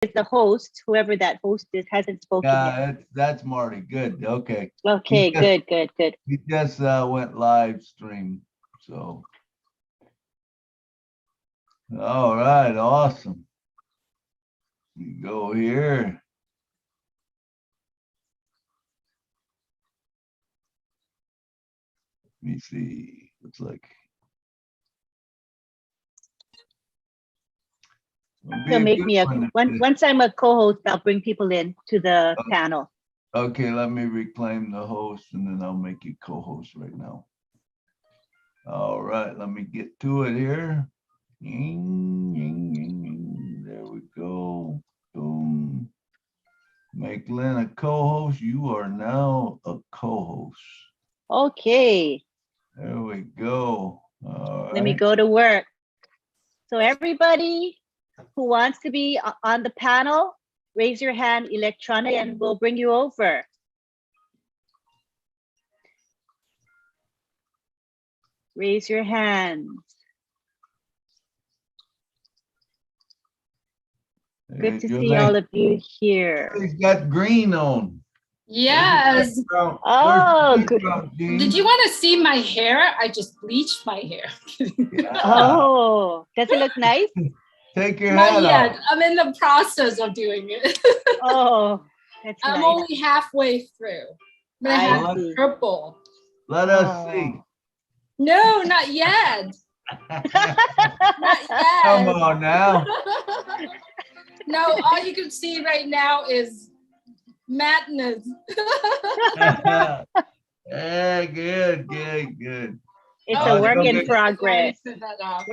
the host, whoever that host is, hasn't spoken yet. Yeah, that's Marty. Good. Okay. Okay, good. He just went live stream. So, all right, awesome. You go here. Let me see. Looks like. So make me once I'm a co-host, I'll bring people in to the panel. Okay, let me reclaim the host and then I'll make you co-host right now. All right, let me get to it here. There we go. Boom. Make Lynn a co-host. You are now a co-host. Okay. There we go. All right. Let me go to work. So everybody who wants to be on the panel, raise your hand electronically and we'll bring you over. Raise your hands. Good to see all of you here. He's got green on. Yes. Oh, good. Did you want to see my hair? I just bleached my hair. Yeah. Oh, does it look nice? Take your Not hat yet. off. I'm in the process of doing it. Oh, that's I'm nice. only halfway through. But I have see. purple. Let us see. No, not yet. Not yet. Come on now. No, all you can see right now is madness. Yeah, good. It's a work in okay. progress. Set that off.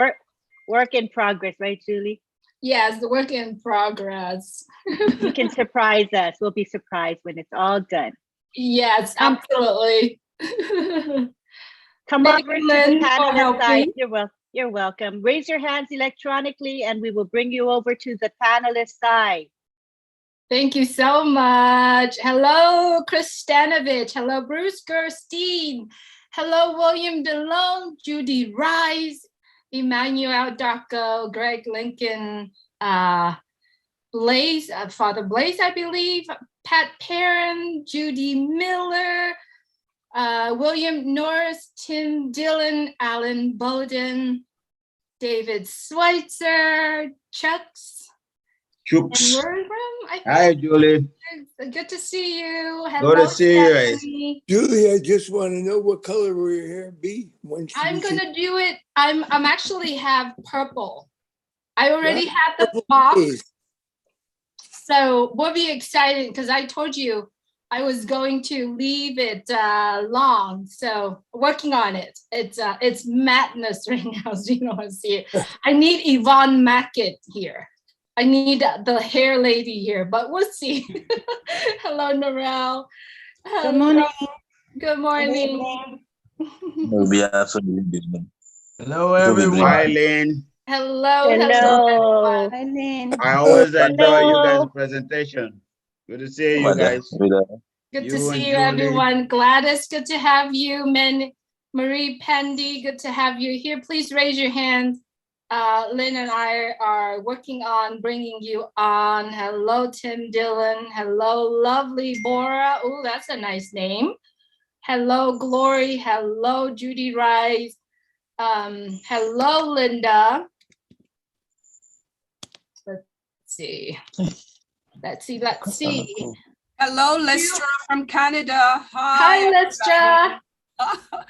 Work in progress, right, Julie? Yes, the work in progress. You can surprise us. We'll be surprised when it's all done. Yes, absolutely. Come over to the panel helping. side. You're welcome. Raise your hands electronically and we will bring you over to the panelist side. Thank you so much. Hello, Chris Stanovich. Hello, Bruce Gerstein. Hello, William DeLone, Judy Rice, Emmanuel Darko, Greg Lincoln, Blaze, Father Blaze, I believe, Pat Perrin, Judy Miller, William Norris, Tim Dillon, Alan Bowden, David Schweitzer, Chucks. Hi, Julie. Good to see you. Hello, Good to see Stephanie. you. Julie, I just want to know what color will your hair be when I'm gonna do it. I'm actually have purple. I already have the box. So we'll be excited because I told you I was going to leave it long. So working on it. It's madness right now, so you don't want to see it. I need Yvonne Mackett here. I need the hair lady here, but we'll see. Hello, Narelle. Good morning. Good morning. Hello, everyone. Hi, Lynn. Hello. Hello. Hi, Lynn. I always enjoy you guys' presentation. Good to see you guys. Good to see you, everyone. Gladys, good to have you. Marie Pendy, good to have you here. Please raise your hand. Lynn and I are working on bringing you on. Hello, Tim Dillon. Hello, lovely Bora. Oh, that's a nice name. Hello, Glory. Hello, Judy Rice. Hello, Linda. Let's see. Let's see. Hello, Lestra from Canada. Hi, Lestra.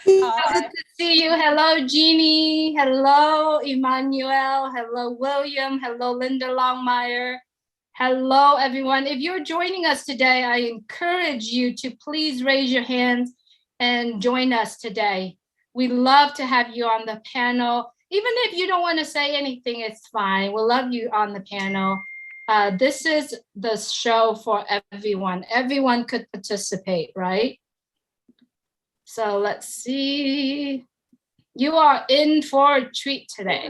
Good to see you. Hello, Jeannie. Hello, Emmanuel. Hello, William. Hello, Linda Longmire. Hello, everyone. If you're joining us today, I encourage you to please raise your hands and join us today. We love to have you on the panel. Even if you don't want to say anything, it's fine. We'll love you on the panel. This is the show for everyone. Everyone could participate, right? So let's see. You are in for a treat today.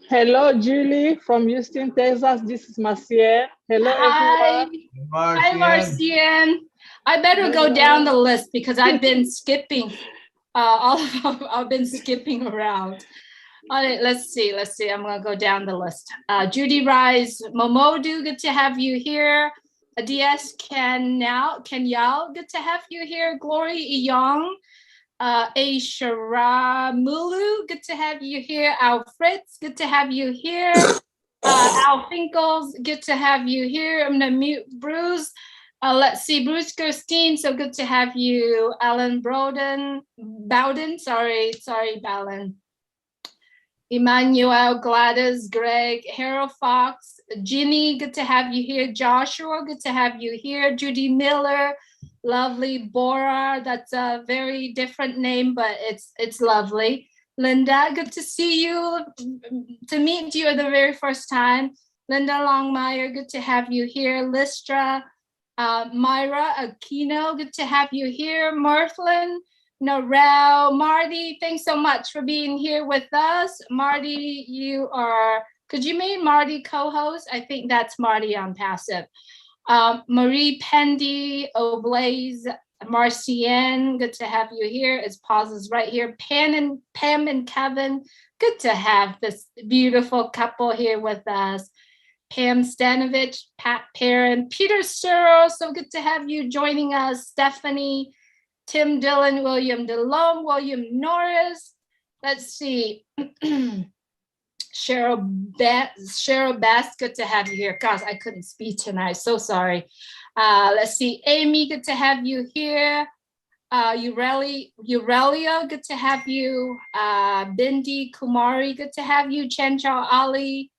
Hello, Julie from Houston, Texas. This is Marcienne. Hello, everyone. Hi, Marcienne. I better go down the list because I've been skipping. I've been skipping around. All right, let's see. I'm gonna go down the list. Judy Rise, Momodu, good to have you here. DS Kenyal, good to have you here. Glory Iyong, Aisharamulu, good to have you here. Al Fritz, good to have you here. Al Finkel's, good to have you here. I'm gonna mute Bruce. Let's see, Bruce Gerstein, so good to have you. Alan Bowden, sorry, Bowden. Emmanuel, Gladys, Greg, Harold Fox, Ginny, good to have you here. Joshua, good to have you here. Judy Miller, lovely. Bora, that's a very different name, but it's lovely. Linda, good to see you, to meet you the very first time. Linda Longmire, good to have you here. Listra, Myra Aquino, good to have you here. Mirthlin, Norel, Marty, thanks so much for being here with us. Marty, could you make Marty co-host? I think that's Marty Unpassive. Marie Pendy, Oblaze, Marcienne, good to have you here. It's pauses right here. Pam and Kevin, good to have this beautiful couple here with us. Pam Stanovich, Pat Perrin, Peter Searle, so good to have you joining us. Stephanie, Tim Dillon, William DeLong, William Norris. Let's see. Cheryl Bass, good to have you here. Gosh, I couldn't speak tonight, so sorry. Let's see. Amy, good to have you here. Aurelia, good to have you. Bindi Kumari, good to have you. Chanchal Ali,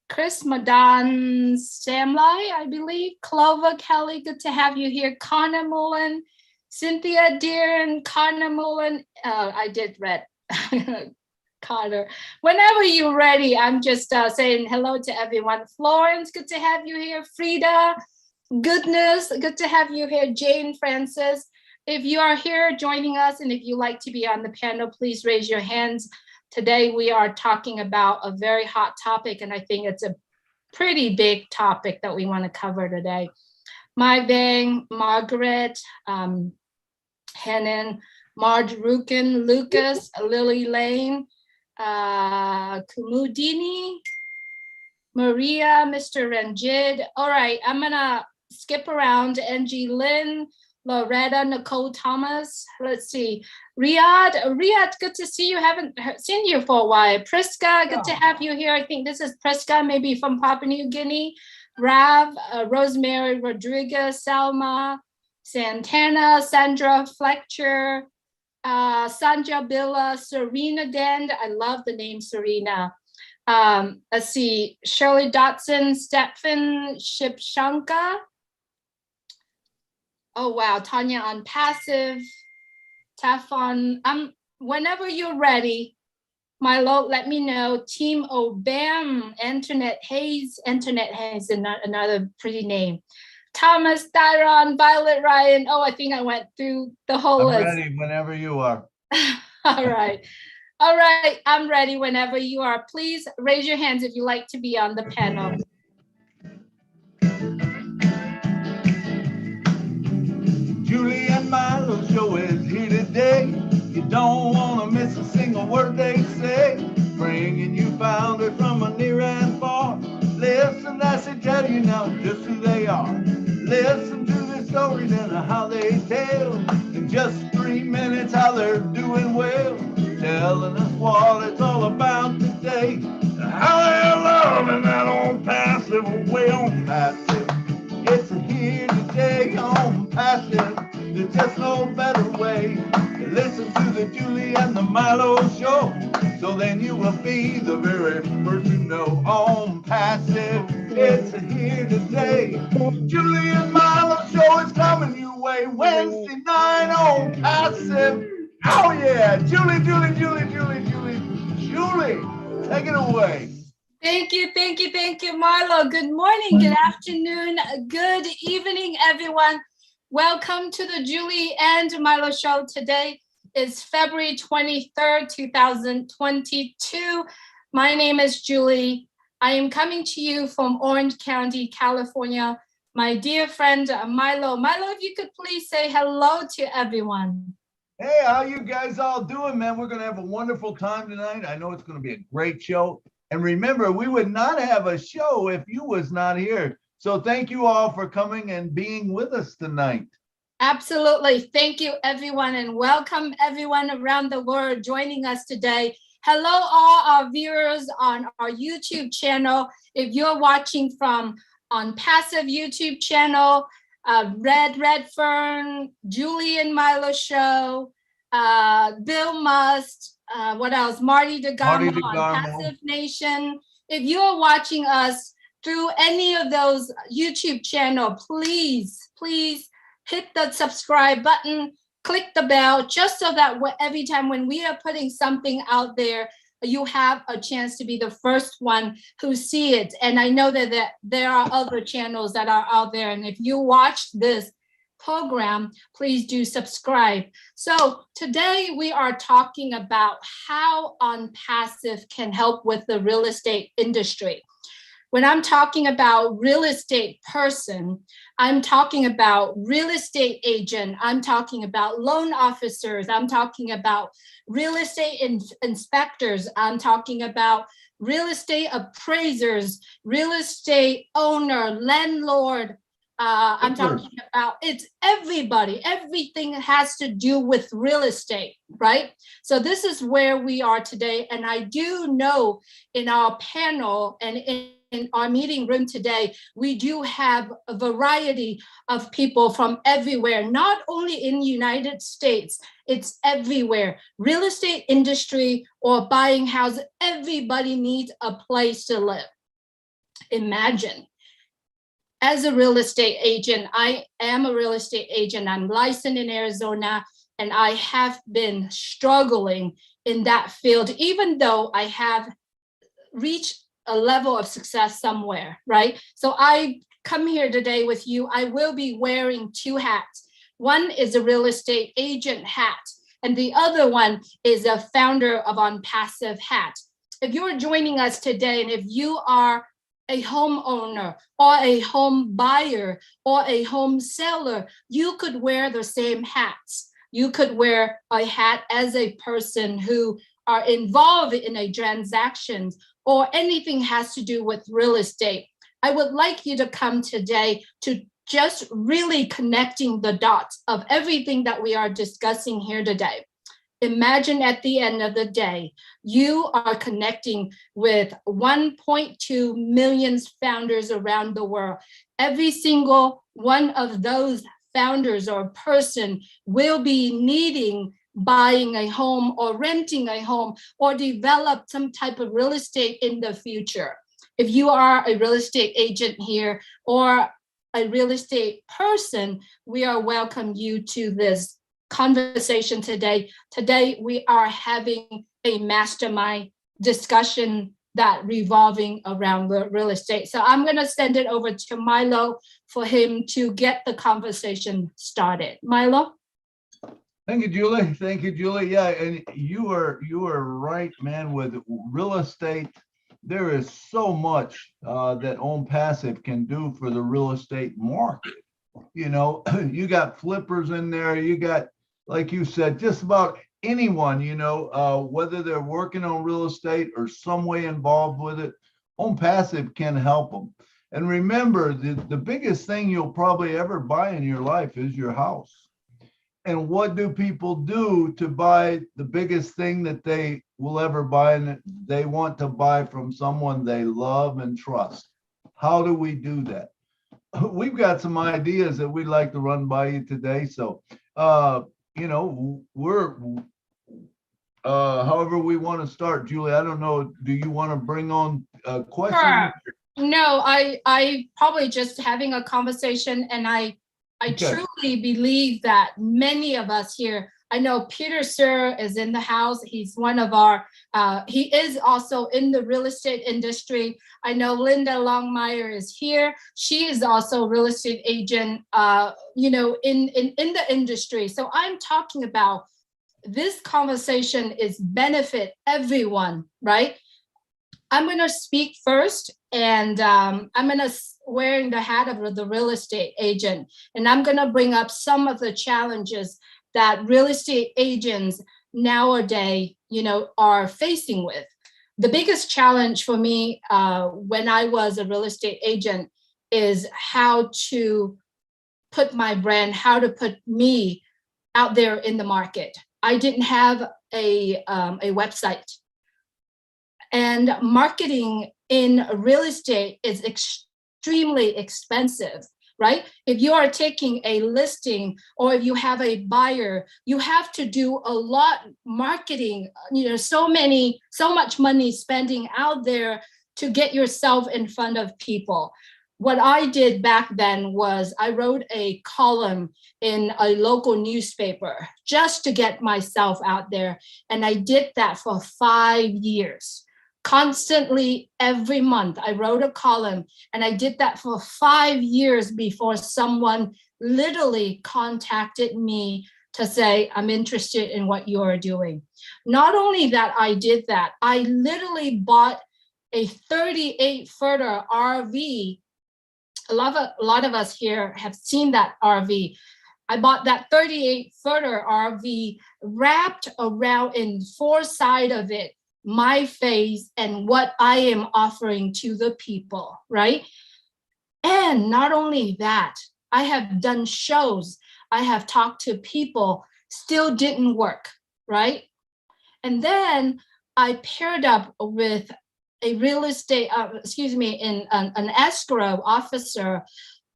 Chris Madan Samlai, I believe. Clover Kelly, good to have you here. Connor Mullen, Cynthia Deeren, Connor Mullen. I did read Connor. Whenever you're ready, I'm just saying hello to everyone. Florence, good to have you here. Frida, Goodness, good to have you here. Jane Francis, if you are here joining us and if you like to be on the panel, please raise your hands. Today we are talking about a very hot topic, and I think it's a pretty big topic that we want to cover today. Mai Bang, Margaret, Henan, Marge Rukin, Lucas, Lily Lane, Kumudini, Maria, Mr. Ranjid. All right, I'm gonna skip around. Angie Lynn, Loretta, Nicole Thomas. Let's see. Riyadh, good to see you. Haven't seen you for a while. Priska, good to have you here. I think this is Priska, maybe from Papua New Guinea. Rav, Rosemary Rodriguez, Salma, Santana, Sandra Fletcher, Sanja Billa, Serena Dend. I love the name Serena. Let's see. Shirley Dotson, Stephen Shipshanka. Oh, wow. Tanya Unpassive. Tafon. Whenever you're ready, Milo, let me know. Team Obam, Antoinette Hayes, another pretty name. Thomas, Tyron, Violet Ryan. Oh, I think I went through the whole list. I'm ready whenever you are. All right. All right, I'm ready whenever you are. Please raise your hands if you like to be on the panel. Julie and Milo's show is here today. You don't want to miss a single word they say. Bringing you founders from a near and far. Listen, I say, tell you now just who they are. Listen to their stories and how they tell. In just 3 minutes, how they're doing well. Telling us what it's all about today. How they're loving that ONPASSIVE way ONPASSIVE. It's here today on passive. There's just no better way to listen to the Julie and the Milo show. So then you will be the very first to know on passive. It's here today. Julie and Milo show is coming your way Wednesday night on passive. Oh yeah, Julie, take it away. Thank you, Marlo. Good morning, good afternoon, good evening, everyone. Welcome to the Julie and Milo show. Today is February 23rd, 2022. My name is Julie. I am coming to you from Orange County, California. My dear friend, Milo. Milo, if you could please say hello to everyone. Hey, how you guys all doing, man? We're going to have a wonderful time tonight. I know it's going to be a great show. And remember, we would not have a show if you was not here. So thank you all for coming and being with us tonight. Absolutely. Thank you, everyone, and welcome everyone around the world joining us today. Hello, all our viewers on our YouTube channel. If you're watching from Unpassive YouTube channel, Red Fern, Julie and Milo Show, Bill Must, what else? Marty DeGarmo on Passive Nation. If you're watching us through any of those YouTube channel, please hit the subscribe button, click the bell, just so that every time when we are putting something out there, you have a chance to be the first one who see it. And I know that there are other channels that are out there. And if you watch this program, please do subscribe. So today we are talking about how Unpassive can help with the real estate industry. When I'm talking about real estate person, I'm talking about real estate agent, I'm talking about loan officers, I'm talking about real estate inspectors, I'm talking about real estate appraisers, real estate owner, landlord, I'm talking about, it's everybody, everything has to do with real estate, right? So this is where we are today. And I do know in our panel and in our meeting room today, we do have a variety of people from everywhere, not only in the United States, it's everywhere. Real estate industry or buying houses, everybody needs a place to live. Imagine. As a real estate agent, I am a real estate agent. I'm licensed in Arizona, and I have been struggling in that field, even though I have reached a level of success somewhere, right? So I come here today with you. I will be wearing two hats. One is a real estate agent hat, and the other one is a founder of Unpassive hat. If you're joining us today, and if you are a homeowner or a home buyer or a home seller, you could wear the same hats. You could wear a hat as a person who are involved in a transaction or anything has to do with real estate. I would like you to come today to just really connecting the dots of everything that we are discussing here today. Imagine at the end of the day, you are connecting with 1.2 million founders around the world. Every single one of those founders or person will be needing buying a home or renting a home or develop some type of real estate in the future. If you are a real estate agent here or a real estate person, we are welcome you to this conversation today. Today, we are having a mastermind discussion that revolving around the real estate. So I'm going to send it over to Milo for him to get the conversation started. Milo? Thank you, Julie. Thank you, Julie. Yeah, and you are right, man. With real estate, there is so much that ONPASSIVE can do for the real estate market. You know, you got flippers in there. You got, like you said, just about anyone, you know, whether they're working on real estate or some way involved with it, ONPASSIVE can help them. And remember, the biggest thing you'll probably ever buy in your life is your house. And what do people do to buy the biggest thing that they will ever buy? And they want to buy from someone they love and trust. How do we do that? We've got some ideas that we'd like to run by you today. So, you know, we're, however we want to start. Julie, I don't know, do you want to bring on a question? Sure. No, I probably just having a conversation, and I truly believe that many of us here, I know Peter Sir is in the house. He's one of our, he is also in the real estate industry. I know Linda Longmire is here. She is also a real estate agent, you know, in the industry. So I'm talking about this conversation is benefit everyone, right? I'm going to speak first, and I'm going to wearing the hat of the real estate agent, and I'm going to bring up some of the challenges that real estate agents nowadays, are facing with. The biggest challenge for me when I was a real estate agent is how to put my brand, how to put me out there in the market. I didn't have a website. And marketing in real estate is extremely expensive, right? If you are taking a listing or if you have a buyer, you have to do a lot marketing, so much money spending out there to get yourself in front of people. What I did back then was I wrote a column in a local newspaper just to get myself out there. And I did that for 5 years. Constantly, every month, I wrote a column, and I did that for 5 years before someone literally contacted me to say, I'm interested in what you're doing. Not only that I did that, I literally bought a 38-footer RV. A lot of us here have seen that RV. I bought that 38-footer RV, wrapped around in 4 sides of it, my face and what I am offering to the people, right? And not only that, I have done shows, I have talked to people, still didn't work, right? And then I paired up with a real estate, an escrow officer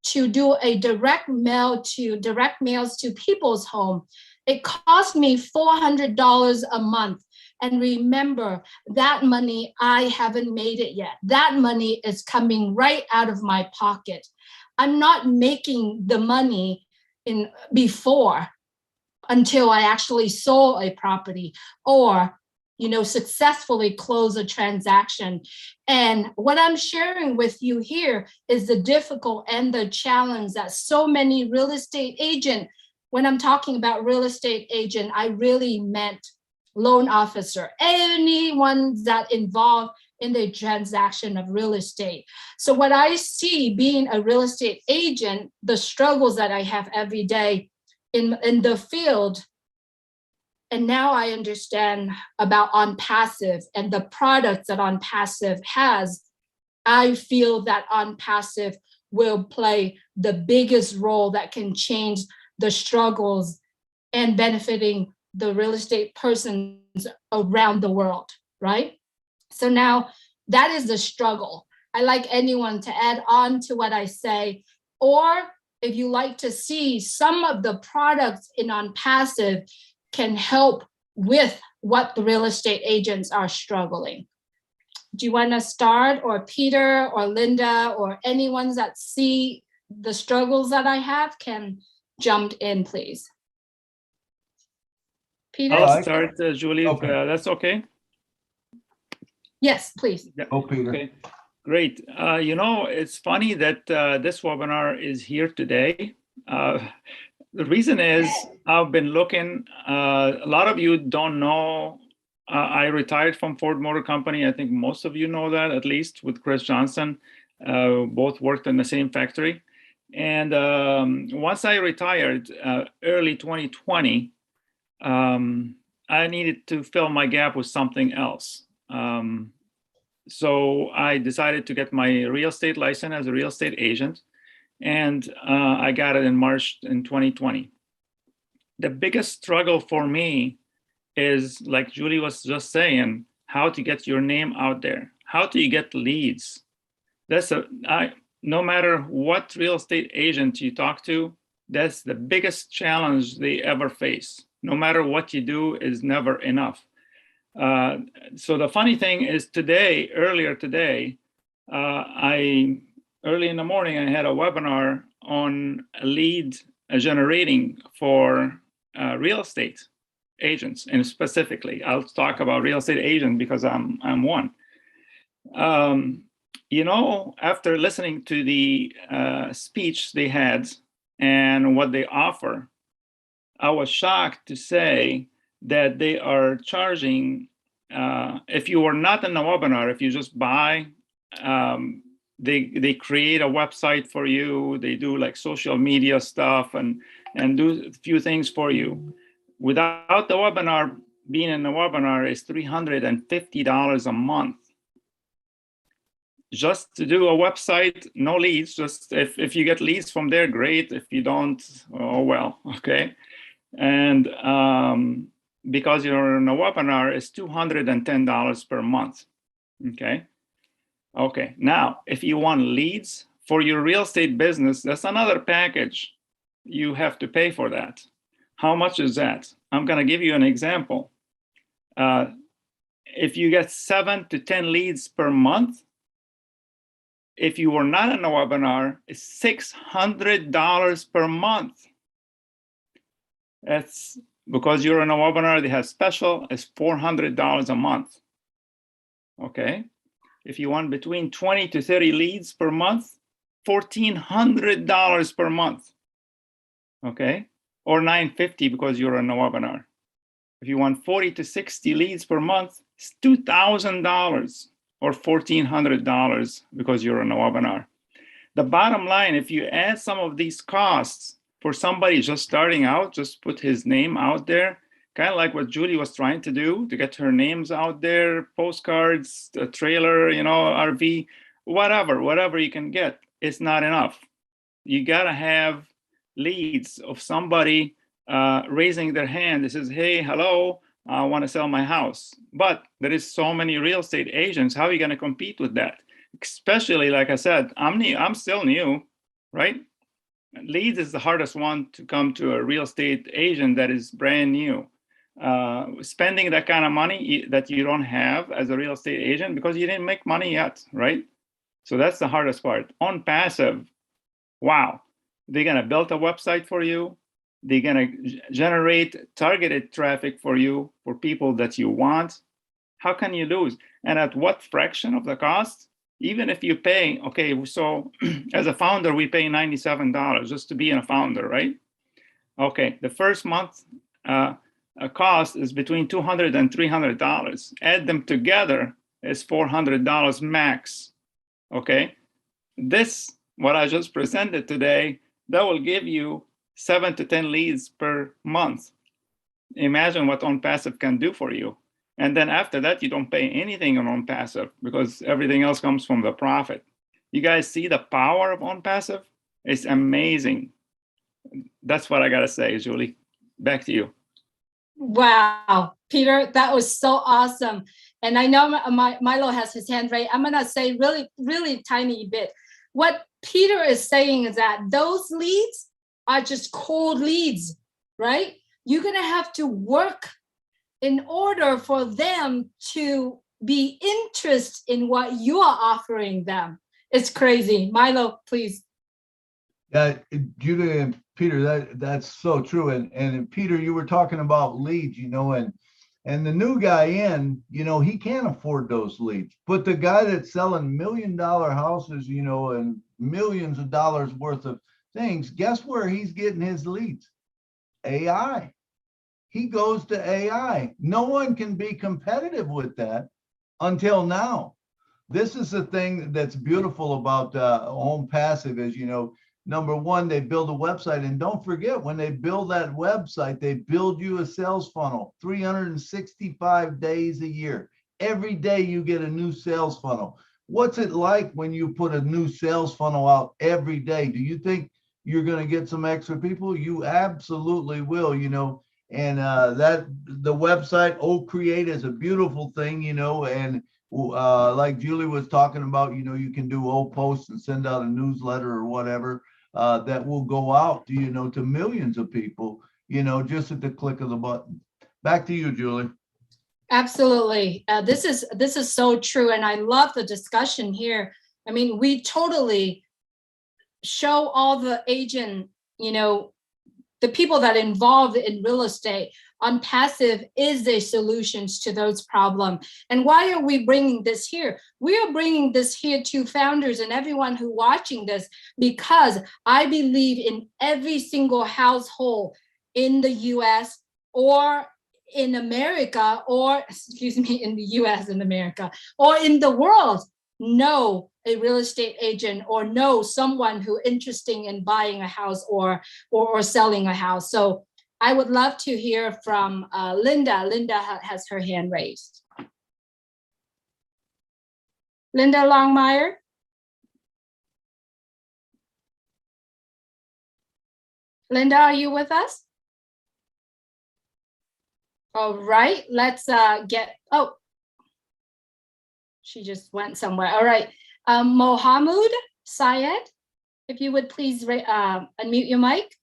to do a direct mails to people's home. It cost me $400 a month. And remember, that money, I haven't made it yet. That money is coming right out of my pocket. I'm not making the money before until I actually sold a property or successfully close a transaction. And what I'm sharing with you here is the difficult and the challenge that so many real estate agents, when I'm talking about real estate agent, I really meant loan officer, anyone that involved in the transaction of real estate. So what I see being a real estate agent, the struggles that I have every day in the field, and now I understand about Unpassive and the products that Unpassive has, I feel that Unpassive will play the biggest role that can change the struggles and benefiting the real estate persons around the world, right? So now that is the struggle. I like anyone to add on to what I say, or if you like to see some of the products in Unpassive can help with what the real estate agents are struggling. Do you want to start, or Peter or Linda or anyone that see the struggles that I have can jump in, please. Peter? I'll start, Julie, Okay. if that's okay. Yes, please. Yeah. Oh, Peter. Okay, great. It's funny that this webinar is here today. The reason is I've been looking, a lot of you don't know, I retired from Ford Motor Company. I think most of you know that, at least with Chris Johnson. Both worked in the same factory. And once I retired, early 2020, I needed to fill my gap with something else. So I decided to get my real estate license as a real estate agent. And I got it in March in 2020. The biggest struggle for me is, like Julie was just saying, how to get your name out there. How do you get leads? No matter what real estate agent you talk to, that's the biggest challenge they ever face. No matter what you do is never enough. So the funny thing is earlier today, early in the morning, I had a webinar on lead generating for real estate agents, and specifically, I'll talk about real estate agents because I'm one. After listening to the speech they had and what they offer, I was shocked to say that they are charging, if you are not in the webinar, if you just buy, they create a website for you, they do like social media stuff and do a few things for you. Without the webinar, being in the webinar is $350 a month. Just to do a website, no leads. Just if you get leads from there, great. If you don't, oh well, okay. And because you're in a webinar, it's $210 per month. Okay. Okay. Now, if you want leads for your real estate business, that's another package. You have to pay for that. How much is that? I'm going to give you an example. If you get 7 to 10 leads per month, if you were not in a webinar, it's $600 per month. That's because you're in a webinar, they have special, it's $400 a month. Okay. If you want between 20 to 30 leads per month, $1,400 per month. Okay. Or $950 because you're in a webinar. If you want 40 to 60 leads per month, it's $2,000 or $1,400 because you're in a webinar. The bottom line, if you add some of these costs for somebody just starting out, just put his name out there, kind of like what Julie was trying to do to get her names out there, postcards, a trailer, you know, RV, whatever you can get, it's not enough. You gotta have leads of somebody raising their hand that says, hey, hello, I want to sell my house. But there is so many real estate agents. How are you going to compete with that? Especially, like I said, I'm still new, right? Leads is the hardest one to come to a real estate agent that is brand new. Spending that kind of money that you don't have as a real estate agent because you didn't make money yet, right? So that's the hardest part. ONPASSIVE, wow. They're going to build a website for you. They're going to generate targeted traffic for you, for people that you want. How can you lose? And at what fraction of the cost? Even if you pay, okay, so as a founder, we pay $97 just to be a founder, right? Okay, the first month a cost is between $200 and $300. Add them together is $400 max, okay? This, what I just presented today, that will give you 7 to 10 leads per month. Imagine what ONPASSIVE can do for you. And then after that, you don't pay anything on ONPASSIVE because everything else comes from the profit. You guys see the power of ONPASSIVE? It's amazing. That's what I got to say, Julie. Back to you. Wow, Peter, that was so awesome. And I know Milo has his hand raised. I'm going to say really tiny bit. What Peter is saying is that those leads are just cold leads, right? You're going to have to work in order for them to be interested in what you are offering them. It's crazy. Milo, please. Yeah, Julie and Peter, that's so true. And Peter, you were talking about leads, you know, and the new guy in, you know, he can't afford those leads. But the guy that's selling $1 million houses, you know, and millions of dollars worth of things, guess where he's getting his leads? AI. He goes to AI. No one can be competitive with that until now. This is the thing that's beautiful about ONPASSIVE is, you know, number one, they build a website. And don't forget, when they build that website, they build you a sales funnel 365 days a year. Every day you get a new sales funnel. What's it like when you put a new sales funnel out every day? Do you think you're going to get some extra people? You absolutely will, you know. And that the website Create is a beautiful thing, you know, and like Julie was talking about, you know, you can do posts and send out a newsletter or whatever that will go out to, you know, to millions of people, you know, just at the click of the button. Back to you, Julie. Absolutely. This is so true. And I love the discussion here. I mean, we totally show all the agent, you know, the people that are involved in real estate. ONPASSIVE is the solutions to those problems. And why are we bringing this here? We are bringing this here to founders and everyone who watching this, because I believe in every single household in the US or in America, or excuse me, in the US and America, or in the world, know a real estate agent or know someone who interested in buying a house or selling a house. So I would love to hear from Linda. Linda has her hand raised. Linda Longmire. Linda, are you with us? All right, let's oh, she just went somewhere. All right, Mohammed Syed, if you would please unmute your mic.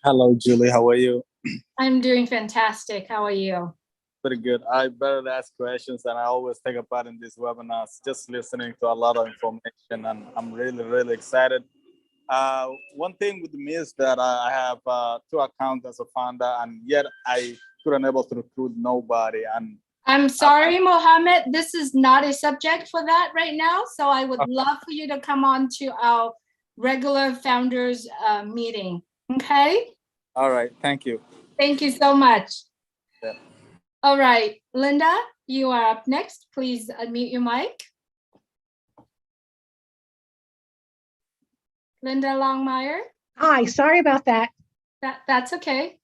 Hello, Julie. How are you? I'm doing fantastic. How are you? Pretty good. I better ask questions, and I always take a part in these webinars, just listening to a lot of information, and I'm really, really excited. One thing with me is that I have 2 accounts as a founder, and yet I couldn't able to recruit nobody. And I'm sorry, Mohammed, this is not a subject for that right now. So I would love for you to come on to our regular founders meeting. Okay. All right. Thank you. Thank you so much. Yeah. All right, Linda, you are up next. Please unmute your mic. Linda Longmire. Hi, sorry about that. That's okay.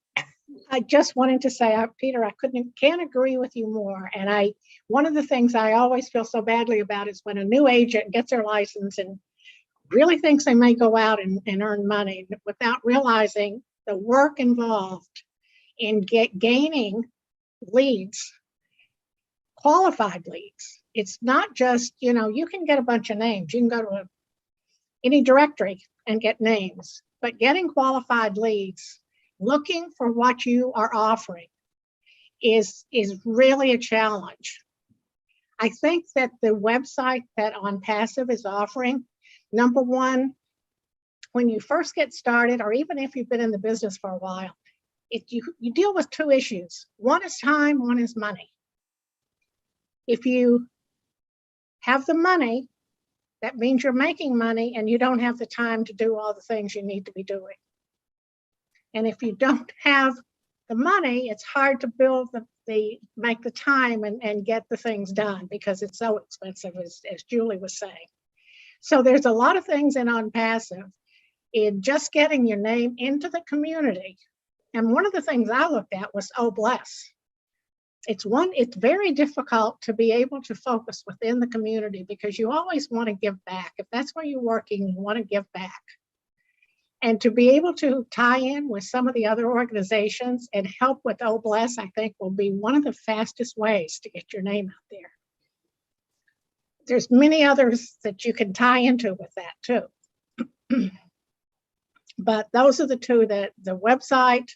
I just wanted to say, Peter, I can't agree with you more. And one of the things I always feel so badly about is when a new agent gets their license and really thinks they may go out and earn money without realizing the work involved in gaining leads, qualified leads. It's not just, you can get a bunch of names. You can go to any directory and get names, but getting qualified leads, looking for what you are offering is really a challenge. I think that the website that Unpassive is offering, number one, when you first get started, or even if you've been in the business for a while, you deal with 2 issues. One is time, one is money. If you have the money, that means you're making money and you don't have the time to do all the things you need to be doing. And if you don't have the money, it's hard to build make the time and get the things done because it's so expensive, as Julie was saying. So there's a lot of things in Unpassive in just getting your name into the community. And one of the things I looked at was Oh Bless. It's very difficult to be able to focus within the community because you always want to give back. If that's where you're working, you want to give back. And to be able to tie in with some of the other organizations and help with Oh Bless, I think will be one of the fastest ways to get your name out there. There's many others that you can tie into with that too. But those are the 2, the website.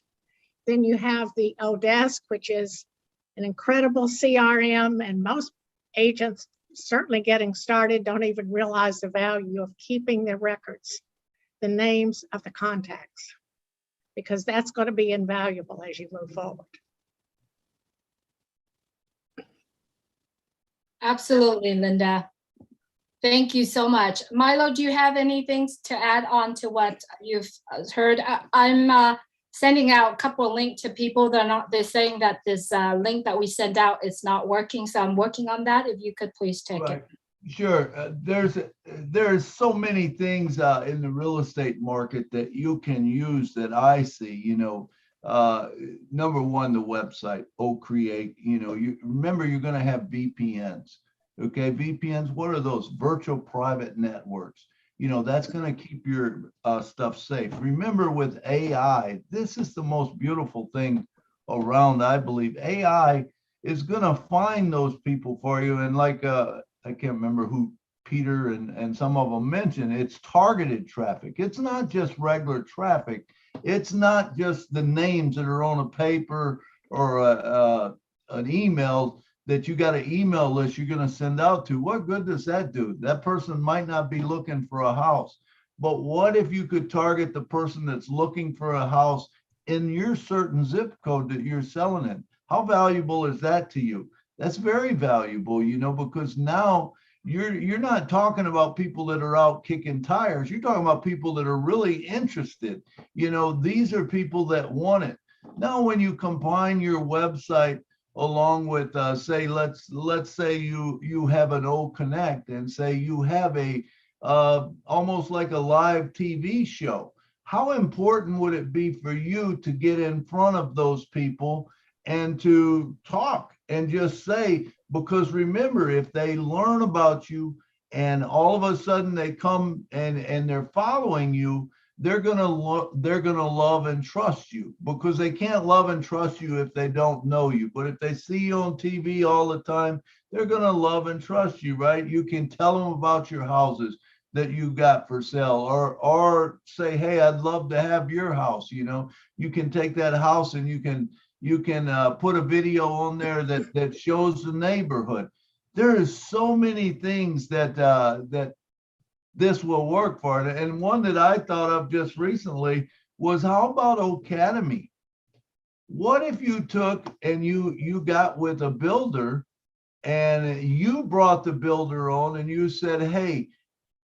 Then you have the Odesk, which is an incredible CRM, and most agents certainly getting started don't even realize the value of keeping their records, the names of the contacts, because that's going to be invaluable as you move forward. Absolutely, Linda. Thank you so much. Milo, do you have anything to add on to what you've heard? I'm sending out a couple of links to people they're saying that this link that we sent out is not working. So I'm working on that. If you could please take it. Sure. There's so many things in the real estate market that you can use that I see, number one, the website, Create, you remember you're going to have VPNs. Okay. VPNs, what are those? Virtual private networks. That's going to keep your stuff safe. Remember with AI, this is the most beautiful thing around, I believe. AI is going to find those people for you. And like, I can't remember who Peter and some of them mentioned, it's targeted traffic. It's not just regular traffic. It's not just the names that are on a paper or an email that you got an email list you're going to send out to. What good does that do? That person might not be looking for a house, but what if you could target the person that's looking for a house in your certain zip code that you're selling in? How valuable is that to you? That's very valuable, because now you're not talking about people that are out kicking tires. You're talking about people that are really interested. These are people that want it. Now, when you combine your website along with say, let's say you have an old Connect and say you have a almost like a live TV show. how important would it be for you to get in front of those people and to talk and just say, because remember, if they learn about you and all of a sudden they come and they're following you, they're gonna love and trust you, because they can't love and trust you if they don't know you. But if they see you on TV all the time, they're gonna love and trust you, right? You can tell them about your houses that you got for sale, or say, hey, I'd love to have your house. You know, you can take that house and you can put a video on there that shows the neighborhood. There is so many things that that this will work for. And one that I thought of just recently was, how about Academy? What if you took and you got with a builder and you brought the builder on and you said, hey,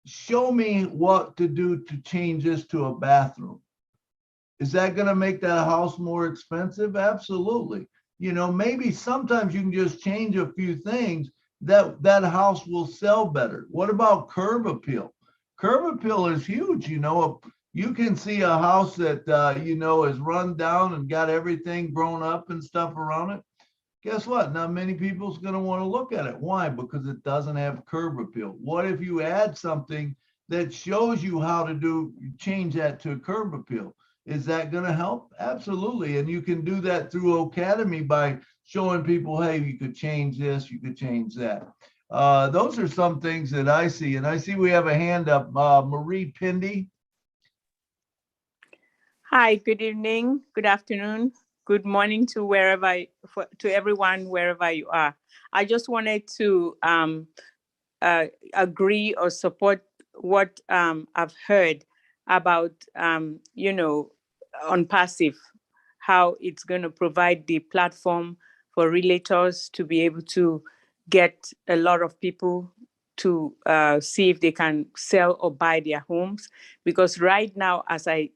show me what to do to change this to a bathroom. Is that going to make that house more expensive? Absolutely. You know, maybe sometimes you can just change a few things, that house will sell better. What about curb appeal? Curb appeal is huge. You know, you can see a house that, you know, is run down and got everything grown up and stuff around it. Guess what? Not many people's going to want to look at it. Why? Because it doesn't have curb appeal. What if you add something that shows you how to change that to curb appeal? Is that going to help? Absolutely. And you can do that through Academy by showing people, hey, you could change this, you could change that. Those are some things that I see. And I see we have a hand up, Marie Pindy. Hi, good evening, good afternoon, good morning to everyone, wherever you are. I just wanted to agree or support what I've heard about, you know, Unpassive, how it's going to provide the platform for realtors to be able to get a lot of people to see if they can sell or buy their homes. Because right now, as I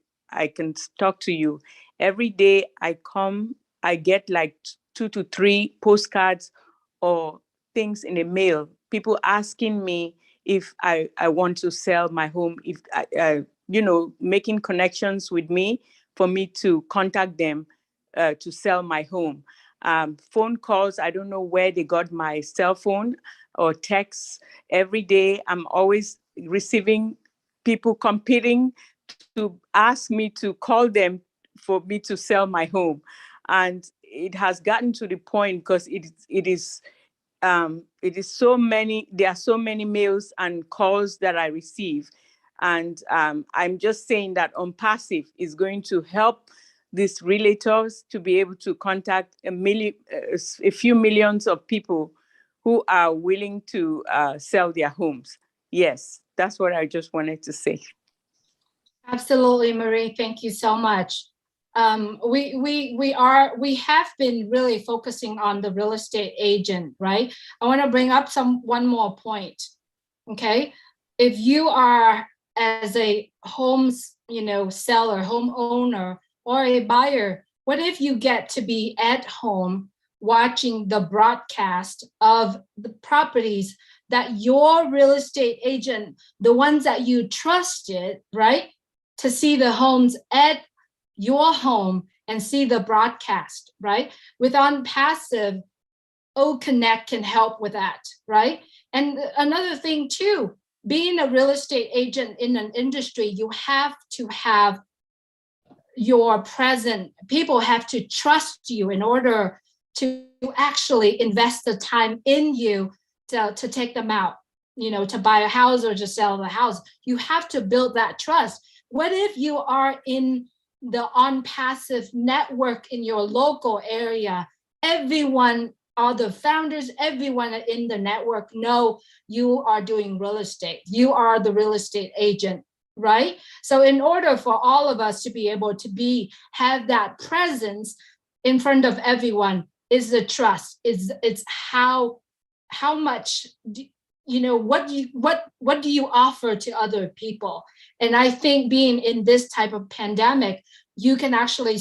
can talk to you, every day I get like 2 to 3 postcards or things in the mail, people asking me if I want to sell my home, if you know, making connections with me for me to contact them to sell my home. Phone calls, I don't know where they got my cell phone or texts. Every day I'm always receiving people competing to ask me to call them for me to sell my home. And it has gotten to the point, because it is so many, there are so many mails and calls that I receive. And I'm just saying that Unpassive is going to help these realtors to be able to contact a few millions of people who are willing to sell their homes. Yes, that's what I just wanted to say. Absolutely, Marie. Thank you so much. We have been really focusing on the real estate agent, right? I want to bring up one more point. Okay, if you are as a homes, you know, seller, homeowner, or a buyer, what if you get to be at home watching the broadcast of the properties that your real estate agent, the ones that you trusted, right, to see the homes at your home and see the broadcast, right? With Unpassive, OConnect can help with that, right? And another thing too, being a real estate agent in an industry, you have to have your present, people have to trust you in order to actually invest the time in you to take them out, you know, to buy a house or to sell the house. You have to build that trust. What if you are in the Unpassive network in your local area? Everyone, all the founders, everyone in the network know you are doing real estate. You are the real estate agent, right? So in order for all of us to be able to have that presence in front of everyone is the trust. It's how much, you know, what do you offer to other people? And I think being in this type of pandemic, you can actually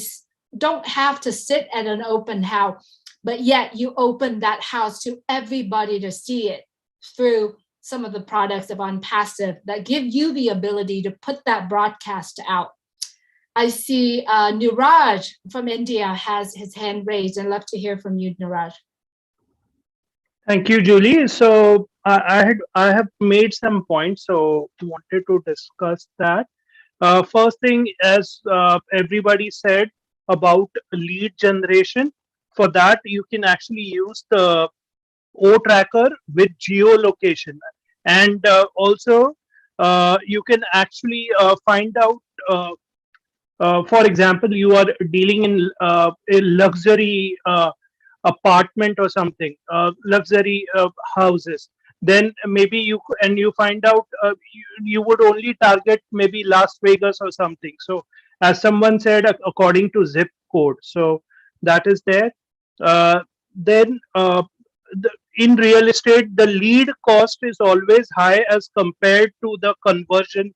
don't have to sit at an open house, but yet you open that house to everybody to see it through some of the products of Unpassive that give you the ability to put that broadcast out. I see Niraj from India has his hand raised. I'd love to hear from you, Niraj. Thank you, Julie. So I have made some points, so wanted to discuss that. First thing, as everybody said about lead generation, for that you can actually use the O tracker with geolocation, and also you can actually find out. For example, you are dealing in a luxury apartment or something, luxury houses. Then maybe you find out you would only target maybe Las Vegas or something. So, as someone said, according to zip code. So that is there. Then in real estate, the lead cost is always high as compared to the conversion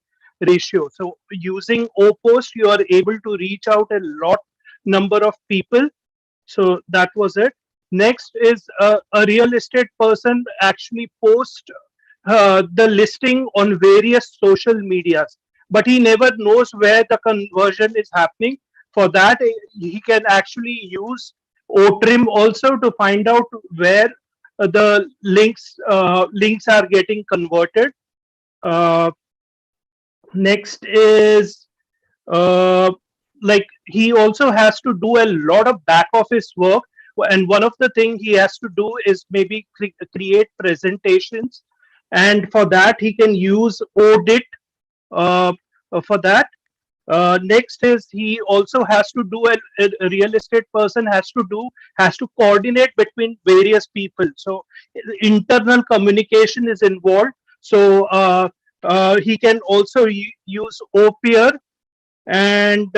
ratio. So using OPOST, you are able to reach out a lot number of people. So that was it. Next is a real estate person actually post the listing on various social medias, but he never knows where the conversion is happening. For that, he can actually use OTRIM also to find out where the links are getting converted. Next is like he also has to do a lot of back office work, and one of the thing he has to do is maybe create presentations, and for that he can use audit for that. Next is he also has to do a real estate person has to coordinate between various people, so internal communication is involved. So he can also use OPeer, and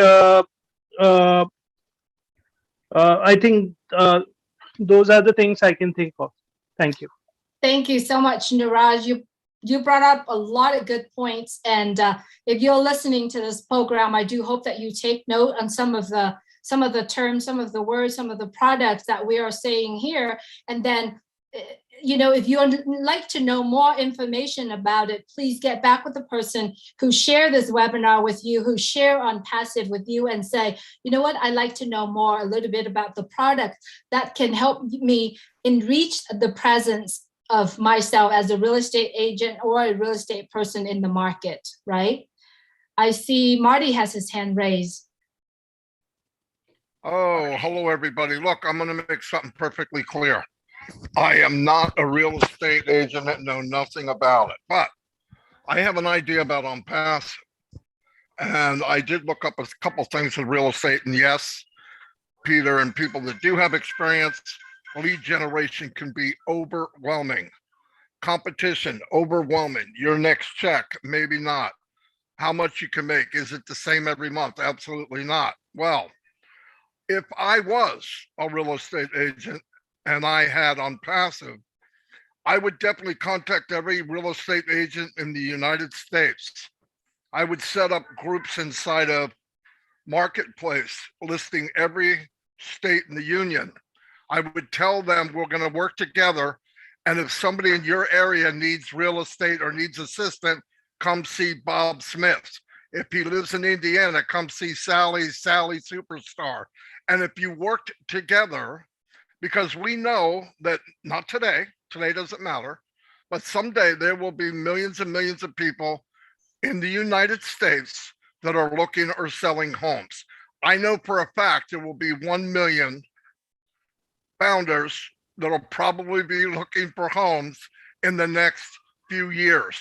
I think those are the things I can think of. Thank you. Thank you so much, Niraj. You brought up a lot of good points, and if you're listening to this program, I do hope that you take note on some of the terms, some of the words, some of the products that we are saying here, and then if you would like to know more information about it, please get back with the person who shared this webinar with you, who share Unpassive with you, and say, you know what, I'd like to know more, a little bit about the product that can help me enrich the presence of myself as a real estate agent or a real estate person in the market, right? I see Marty has his hand raised. Oh, hello, everybody. Look, I'm going to make something perfectly clear. I am not a real estate agent and know nothing about it, but I have an idea about Unpassive. And I did look up a couple things with real estate. And yes, Peter, and people that do have experience, lead generation can be overwhelming. Competition, overwhelming. Your next check, maybe not. How much you can make, is it the same every month? Absolutely not. Well, if I was a real estate agent and I had Unpassive, I would definitely contact every real estate agent in the United States. I would set up groups inside of Marketplace, listing every state in the union. I would tell them we're going to work together, and if somebody in your area needs real estate or needs assistance, come see Bob Smith. If he lives in Indiana, come see Sally Superstar. And if you worked together, because we know that not today doesn't matter, but someday there will be millions and millions of people in the United States that are looking or selling homes. I know for a fact there will be 1 million founders that will probably be looking for homes in the next few years.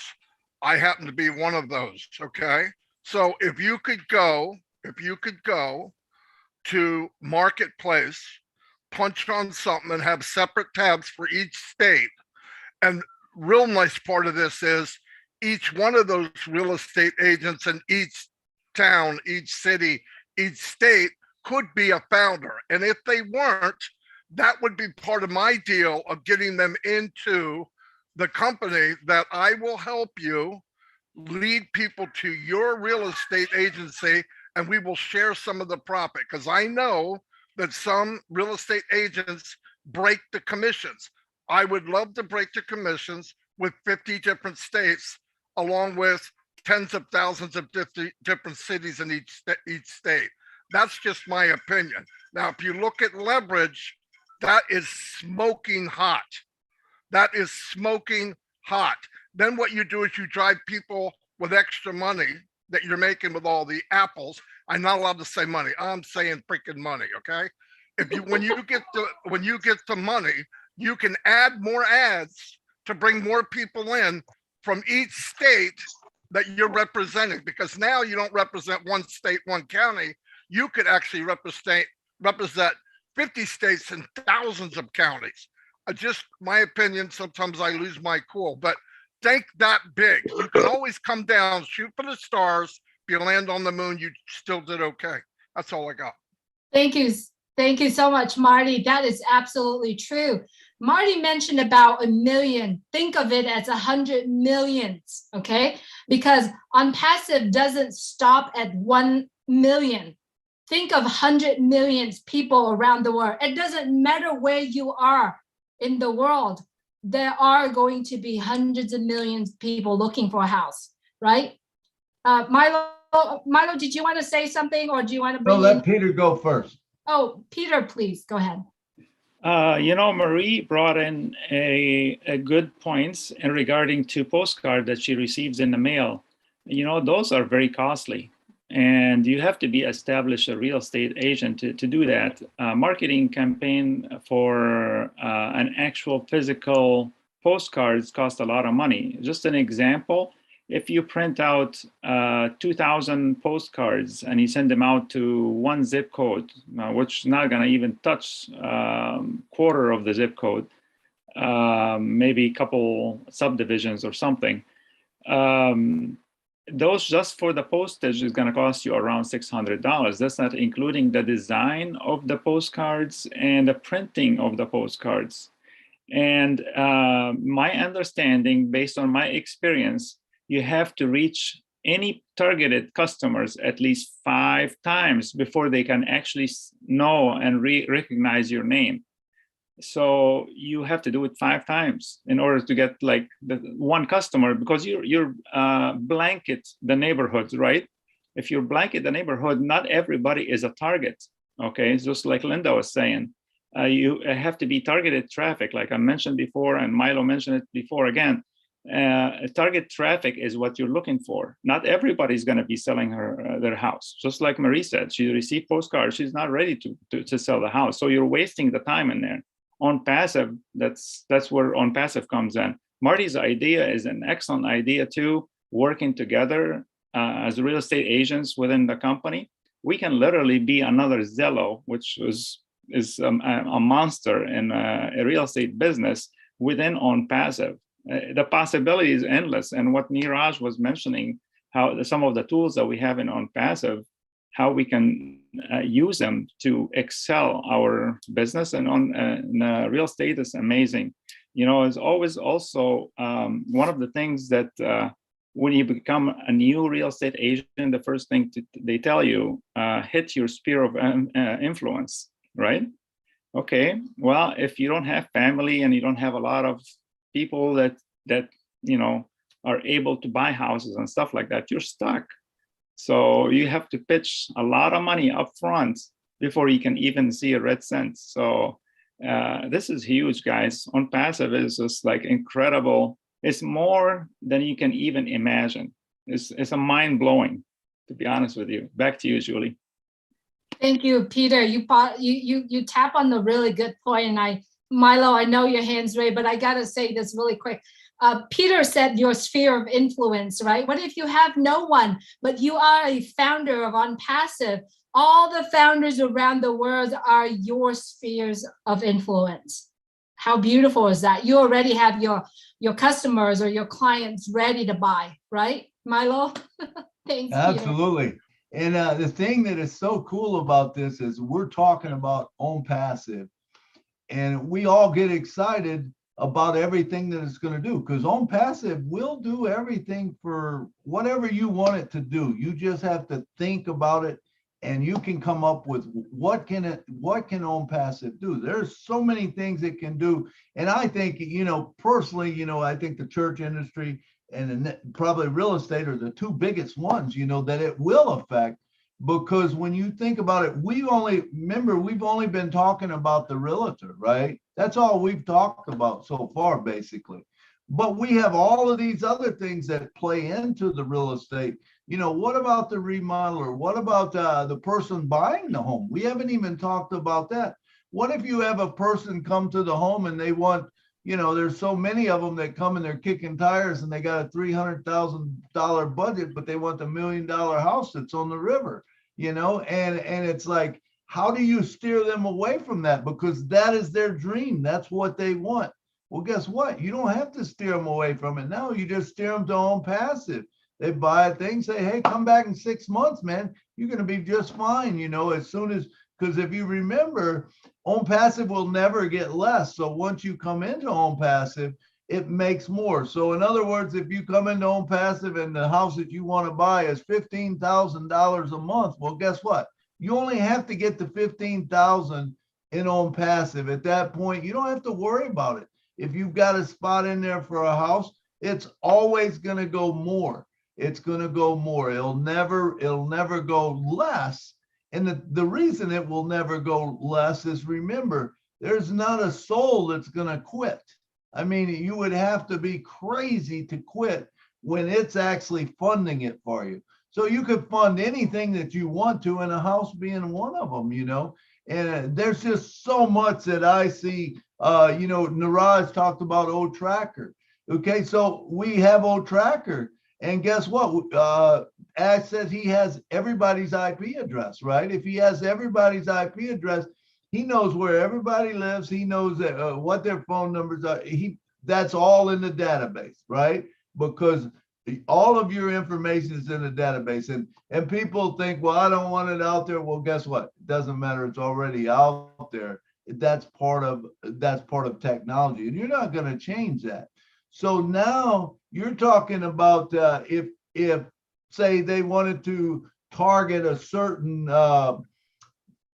I happen to be one of those, okay? So if you could go to Marketplace, punch on something and have separate tabs for each state. And real nice part of this is each one of those real estate agents in each town, each city, each state could be a founder. And if they weren't, that would be part of my deal of getting them into the company that I will help you lead people to your real estate agency, and we will share some of the profit, because I know that some real estate agents break the commissions. I would love to break the commissions with 50 different states, along with tens of thousands of different cities in each state. That's just my opinion. Now, if you look at leverage, that is smoking hot. That is smoking hot. Then what you do is you drive people with extra money that you're making with all the apples. I'm not allowed to say money. I'm saying freaking money. Okay. If you when you get the money, you can add more ads to bring more people in from each state that you're representing, because now you don't represent one state, one county. You could actually represent 50 states and thousands of counties. My opinion, sometimes I lose my cool, but think that big. You can always come down, shoot for the stars. If you land on the moon, you still did okay. That's all I got. Thank you. Thank you so much, Marty. That is absolutely true. Marty mentioned about 1 million. Think of it as 100 millions, okay? Because Unpassive doesn't stop at 1 million. Think of 100 millions people around the world. It doesn't matter where you are in the world. There are going to be hundreds of millions of people looking for a house, right? Milo, did you want to say something, or do you want to bring let Peter go first. Oh, Peter, please go ahead. Marie brought in a good points in regarding to postcard that she receives in the mail. Those are very costly, and you have to be established a real estate agent to do that. Marketing campaign for an actual physical postcards cost a lot of money. Just an example, if you print out 2,000 postcards and you send them out to one zip code, which is not going to even touch quarter of the zip code, maybe a couple subdivisions or something, those just for the postage is going to cost you around $600. That's not including the design of the postcards and the printing of the postcards. And my understanding, based on my experience, you have to reach any targeted customers at least 5 times before they can actually know and recognize your name. So you have to do it 5 times in order to get like the one customer, because you're blanket the neighborhoods, right? If you blanket the neighborhood, not everybody is a target. Okay, it's just like Linda was saying. You have to be targeted traffic, like I mentioned before, and Milo mentioned it before again. Target traffic is what you're looking for. Not everybody's going to be selling their house. Just like Marie said, she received postcards. She's not ready to sell the house. So you're wasting the time in there. ONPASSIVE, that's where ONPASSIVE comes in. Marty's idea is an excellent idea too, working together as real estate agents within the company. We can literally be another Zillow, which is a monster in a real estate business within ONPASSIVE. The possibility is endless. And what Niraj was mentioning, how some of the tools that we have in ONPASSIVE, how we can use them to excel our business and on real estate is amazing. It's always also one of the things that when you become a new real estate agent, the first thing they tell you, hit your sphere of influence, right? Okay, well, if you don't have family and you don't have a lot of people that are able to buy houses and stuff like that, you're stuck. So you have to pitch a lot of money up front before you can even see a red cent. So this is huge, guys. ONPASSIVE is just like incredible. It's more than you can even imagine. It's a mind blowing, to be honest with you. Back to you, Julie. Thank you, Peter. You tap on the really good point, and Milo, I know your hand's raised, but I gotta say this really quick. Peter said your sphere of influence, right? What if you have no one, but you are a founder of ONPASSIVE? All the founders around the world are your spheres of influence. How beautiful is that? You already have your customers or your clients ready to buy, right, Milo? Thanks, absolutely. Peter. And the thing that is so cool about this is we're talking about ONPASSIVE, and we all get excited about everything that it's going to do, because ONPASSIVE will do everything for whatever you want it to do. You just have to think about it, and you can come up with what can ONPASSIVE do. There's so many things it can do. And I think, personally, I think the church industry and probably real estate are the two biggest ones, you know, that it will affect. Because when you think about it, we've only been talking about the realtor, right? That's all we've talked about so far, basically. But we have all of these other things that play into the real estate. You know, what about the remodeler? What about the person buying the home? We haven't even talked about that. What if you have a person come to the home and they want, you know, there's so many of them that come and they're kicking tires and they got a $300,000 budget, but they want the $1 million house that's on the river, you know, and it's like, how do you steer them away from that? Because that is their dream. That's what they want. Well, guess what? You don't have to steer them away from it now. You just steer them to ONPASSIve. They buy a thing, say, hey, come back in 6 months, man. You're going to be just fine, you know, as soon as, because if you remember, ONPASSIve will never get less. So once you come into ONPASSIve, it makes more. So in other words, if you come into ONPASSIve and the house that you want to buy is $15,000 a month, well, guess what? You only have to get the $15,000 in ONPASSIve. At that point, you don't have to worry about it. If you've got a spot in there for a house, it's always going to go more. It's going to go more. It'll never go less. And the reason it will never go less is, remember, there's not a soul that's going to quit. I mean, you would have to be crazy to quit when it's actually funding it for you. So you could fund anything that you want to, and a house being one of them, you know. And there's just so much that I see. You know, Niraj talked about O-Tracker. Okay, so we have O-Tracker. And guess what? Ash says he has everybody's IP address, right? If he has everybody's IP address, he knows where everybody lives. He knows what their phone numbers are. That's all in the database, right? Because all of your information is in the database. And people think, well, I don't want it out there. Well, guess what? It doesn't matter. It's already out there. That's part of technology, and you're not going to change that. So now you're talking about if say they wanted to target a certain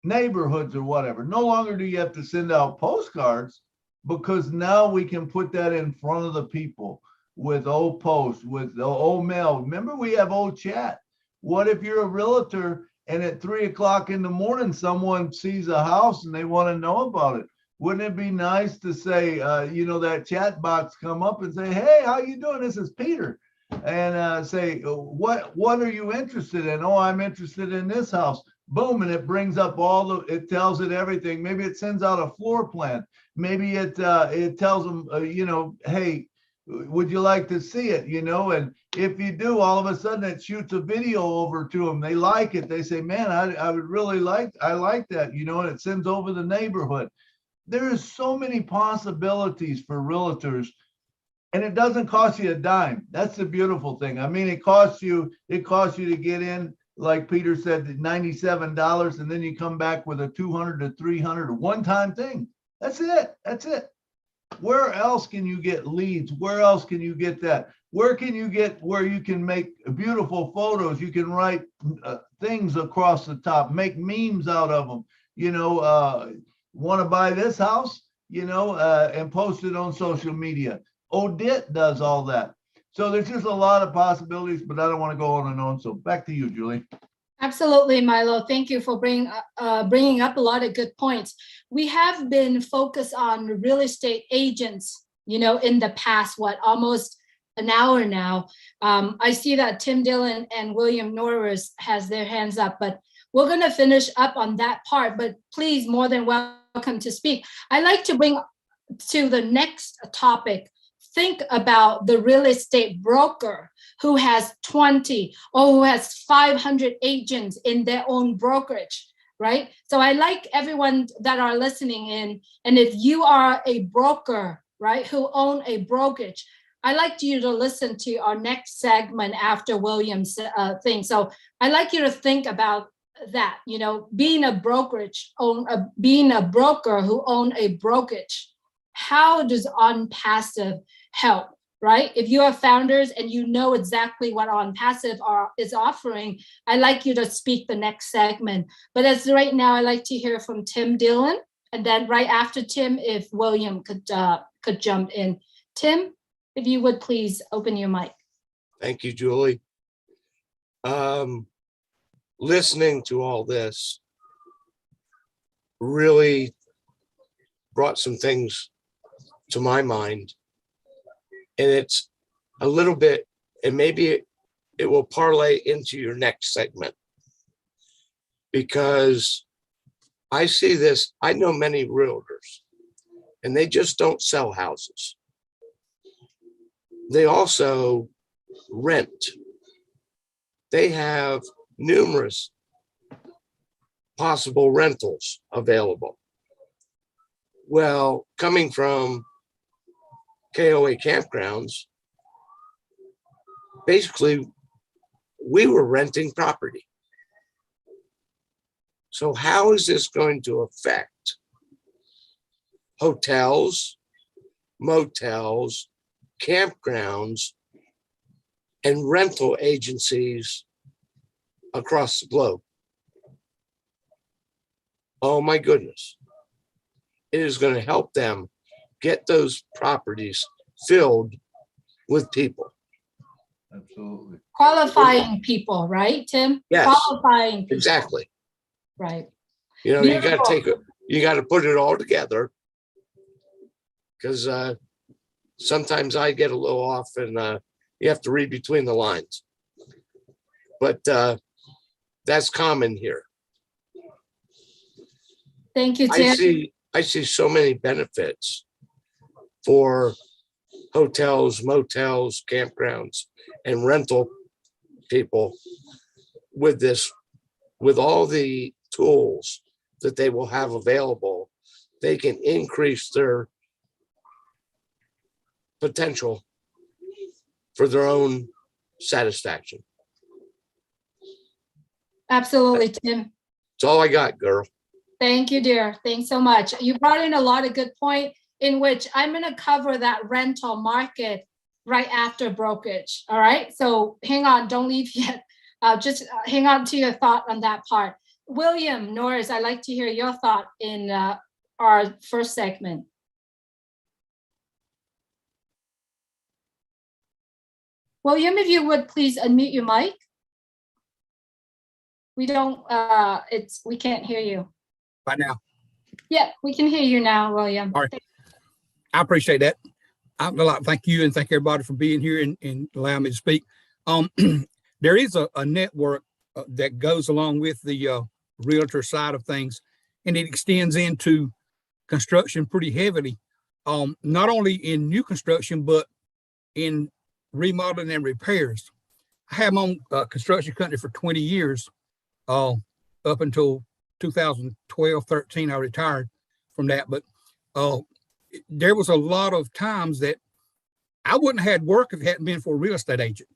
neighborhoods or whatever, no longer do you have to send out postcards, because now we can put that in front of the people with O-Post, with the O-Mail. Remember, we have O-Chat. What if you're a realtor and at 3 o'clock in the morning, someone sees a house and they want to know about it? Wouldn't it be nice to say, you know, that chat box come up and say, hey, how you doing? This is Peter. And say, what are you interested in? Oh, I'm interested in this house. Boom, and it brings up it tells it everything. Maybe it sends out a floor plan. Maybe it tells them, you know, hey, would you like to see it? You know, and if you do, all of a sudden it shoots a video over to them. They like it. They say, man, I would really like that, you know, and it sends over the neighborhood. There is so many possibilities for realtors, and it doesn't cost you a dime. That's the beautiful thing. I mean, it costs you to get in, like Peter said, $97, and then you come back with a $200 to $300 one-time thing. That's it. Where else can you get leads? Where else can you get that? Where you can make beautiful photos? You can write things across the top, make memes out of them. You know, want to buy this house, you know, and post it on social media. Odit does all that. So there's just a lot of possibilities, but I don't want to go on and on. So back to you, Julie. Absolutely, Milo. Thank you for bringing up a lot of good points. We have been focused on real estate agents, you know, in the past, almost an hour now. I see that Tim Dillon and William Norris has their hands up, but we're going to finish up on that part, but please, more than welcome to speak. I'd like to bring to the next topic. Think about the real estate broker who has 20 or who has 500 agents in their own brokerage, right? So I like everyone that are listening in, and if you are a broker, right, who own a brokerage, I'd like you to listen to our next segment after William's thing. So I'd like you to think about that, you know, being a broker who own a brokerage. How does Unpassive help, right? If you are founders and you know exactly what Unpassive is offering, I'd like you to speak the next segment. But as right now, I'd like to hear from Tim Dillon, and then right after Tim, if William could jump in. Tim, if you would please open your mic. Thank you, Julie. Listening to all this really brought some things to my mind. And it's a little bit, and maybe it will parlay into your next segment. Because I see this, I know many realtors, and they just don't sell houses. They also rent. They have numerous possible rentals available. Well, coming from KOA campgrounds, basically, we were renting property. So how is this going to affect hotels, motels, campgrounds, and rental agencies across the globe? Oh my goodness. It is going to help them get those properties filled with people. Absolutely. Qualifying people, right, Tim? Yes, qualifying people. exactly. Right. You know, you got Beautiful. to take it, you got to put it all together, because sometimes I get a little off and you have to read between the lines. But that's common here. Thank you, Tim. I see so many benefits for hotels, motels, campgrounds, and rental people with this, with all the tools that they will have available. They can increase their potential for their own satisfaction. Absolutely, Tim. That's all I got, girl. Thank you, dear. Thanks so much. You brought in a lot of good point, in which I'm going to cover that rental market right after brokerage. All right. So hang on, don't leave yet. Just hang on to your thought on that part. William Norris, I'd like to hear your thought in our first segment. William, if you would please unmute your mic. We don't, we can't hear you. Right now. Yeah, we can hear you now, William. All right. I appreciate that. I'd like to thank you and thank everybody for being here and allowing me to speak. There is a network that goes along with the realtor side of things, and it extends into construction pretty heavily, not only in new construction, but in remodeling and repairs. I have my own construction company for 20 years, up until 2012, 13, I retired from that. But there was a lot of times that I wouldn't have had work if it hadn't been for a real estate agent.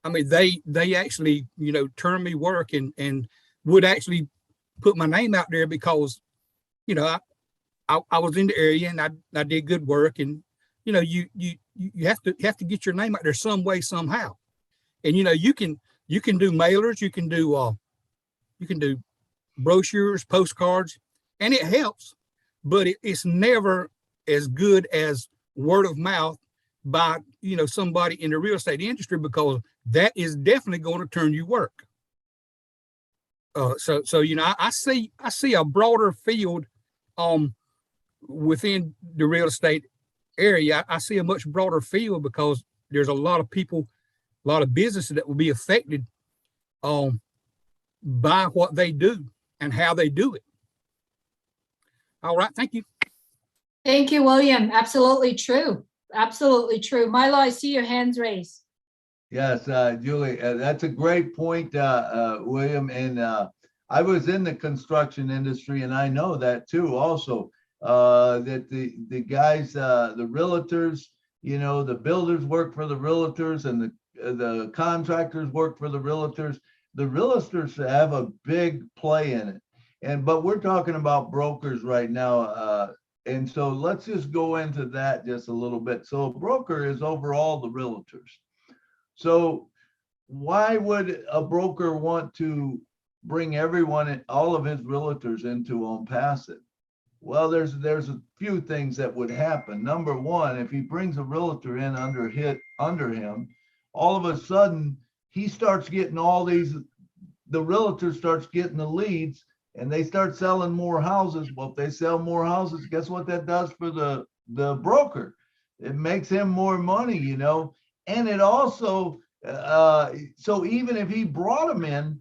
I mean, they actually, you know, turned me work and would actually put my name out there because, you know, I was in the area and I did good work, and, you know, you have to get your name out there some way, somehow. And, you know, you can do mailers, you can do brochures, postcards, and it helps, but it's never as good as word of mouth by, you know, somebody in the real estate industry, because that is definitely going to turn you work. So you know, I see a broader field within the real estate area. I see a much broader field because there's a lot of people, a lot of businesses that will be affected by what they do and how they do it. All right, thank you. Thank you, William. Absolutely true. Absolutely true. Milo, I see your hands raised. Yes, Julie, that's a great point, William. And I was in the construction industry, and I know that too also, that the guys, the realtors, you know, the builders work for the realtors, and the contractors work for the realtors. The realtors have a big play in it. But we're talking about brokers right now. And so let's just go into that just a little bit. So a broker is over all the realtors. So why would a broker want to bring everyone, all of his realtors, into ONPASSIVE? Well, there's a few things that would happen. Number one, if he brings a realtor in under him, all of a sudden he starts getting all these, the realtor starts getting the leads and they start selling more houses. Well, if they sell more houses, guess what that does for the broker? It makes him more money, you know, and it also, so even if he brought them in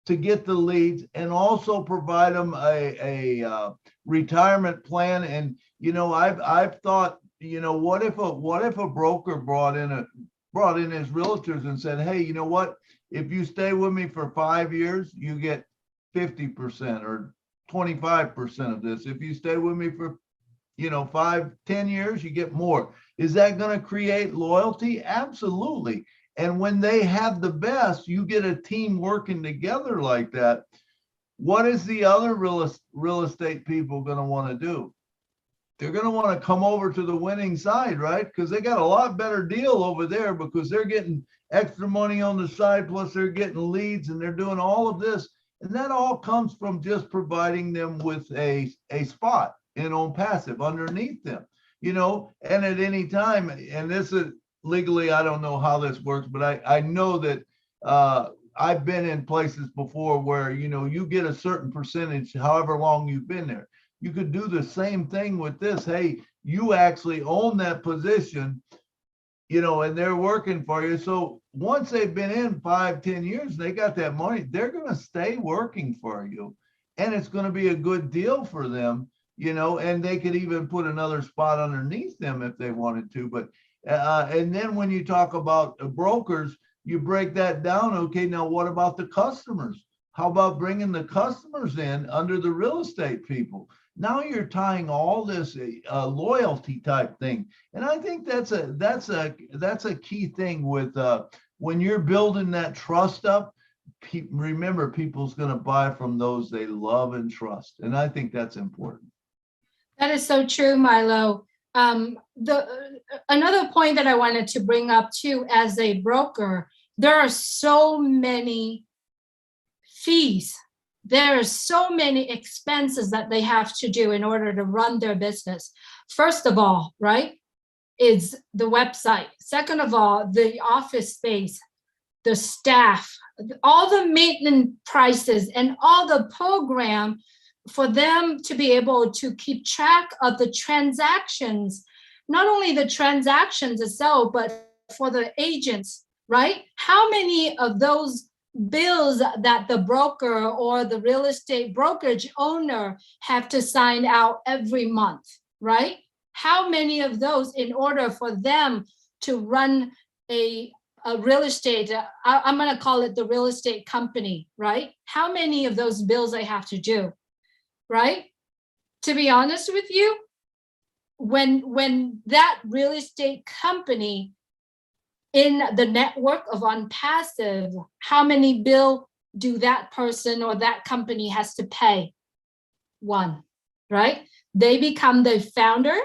to get the leads and also provide them a retirement plan. And, you know, I've thought, you know, what if a broker brought in his realtors and said, hey, you know what, if you stay with me for 5 years, you get 50% or 25% of this. If you stay with me for, you know, 5, 10 years, you get more. Is that going to create loyalty? Absolutely. And when they have the best, you get a team working together like that. What is the other real estate people going to want to do? They're going to want to come over to the winning side, right? Because they got a lot better deal over there because they're getting extra money on the side, plus they're getting leads and they're doing all of this. And that all comes from just providing them with a spot in ONPASSIVE underneath them, you know, and at any time, and this is legally, I don't know how this works, but I know that I've been in places before where, you know, you get a certain percentage, however long you've been there. You could do the same thing with this. Hey, you actually own that position, you know, and they're working for you. So once they've been in 5, 10 years, they got that money, they're going to stay working for you. And it's going to be a good deal for them, you know, and they could even put another spot underneath them if they wanted to. But and then when you talk about brokers, you break that down. Okay, now what about the customers? How about bringing the customers in under the real estate people? Now you're tying all this loyalty type thing, and I think that's a key thing with when you're building that trust up. Remember, people's going to buy from those they love and trust, and I think that's important. That is so true, Milo. Another point that I wanted to bring up too, as a broker, there are so many fees. There are so many expenses that they have to do in order to run their business. First of all, right, is the website. Second of all, the office space, the staff, all the maintenance prices, and all the program for them to be able to keep track of the transactions, not only the transactions itself, but for the agents, right? How many of those bills that the broker or the real estate brokerage owner have to sign out every month, right? How many of those, in order for them to run a real estate, I'm going to call it the real estate company, right? How many of those bills I have to do, right? To be honest with you, when that real estate company in the network of Unpassive, how many bill do that person or that company has to pay? One, right? They become the founder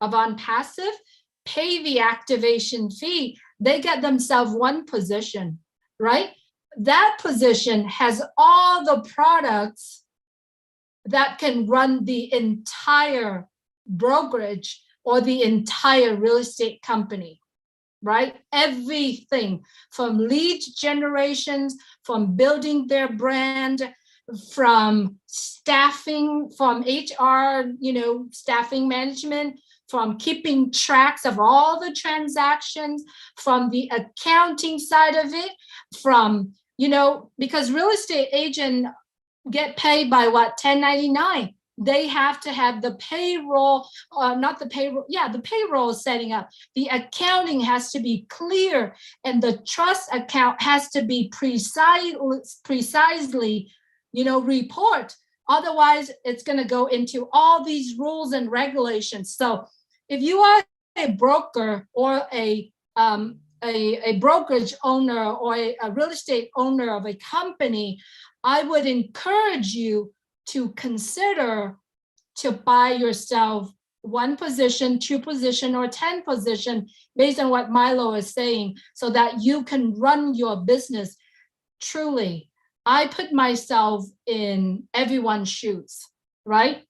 of Unpassive, pay the activation fee. They get themselves one position, right? That position has all the products that can run the entire brokerage or the entire real estate company, right? Everything from lead generations, from building their brand, from staffing, from HR, you know, staffing management, from keeping tracks of all the transactions, from the accounting side of it, from, you know, because real estate agent get paid by what, 1099. They have to have the payroll, not the payroll, yeah, the payroll is setting up. The accounting has to be clear, and the trust account has to be precisely, you know, report. Otherwise, it's going to go into all these rules and regulations. So if you are a broker or a brokerage owner or a real estate owner of a company, I would encourage you to consider to buy yourself one position, 2 position, or 10 position, based on what Milo is saying, so that you can run your business truly. I put myself in everyone's shoes, right?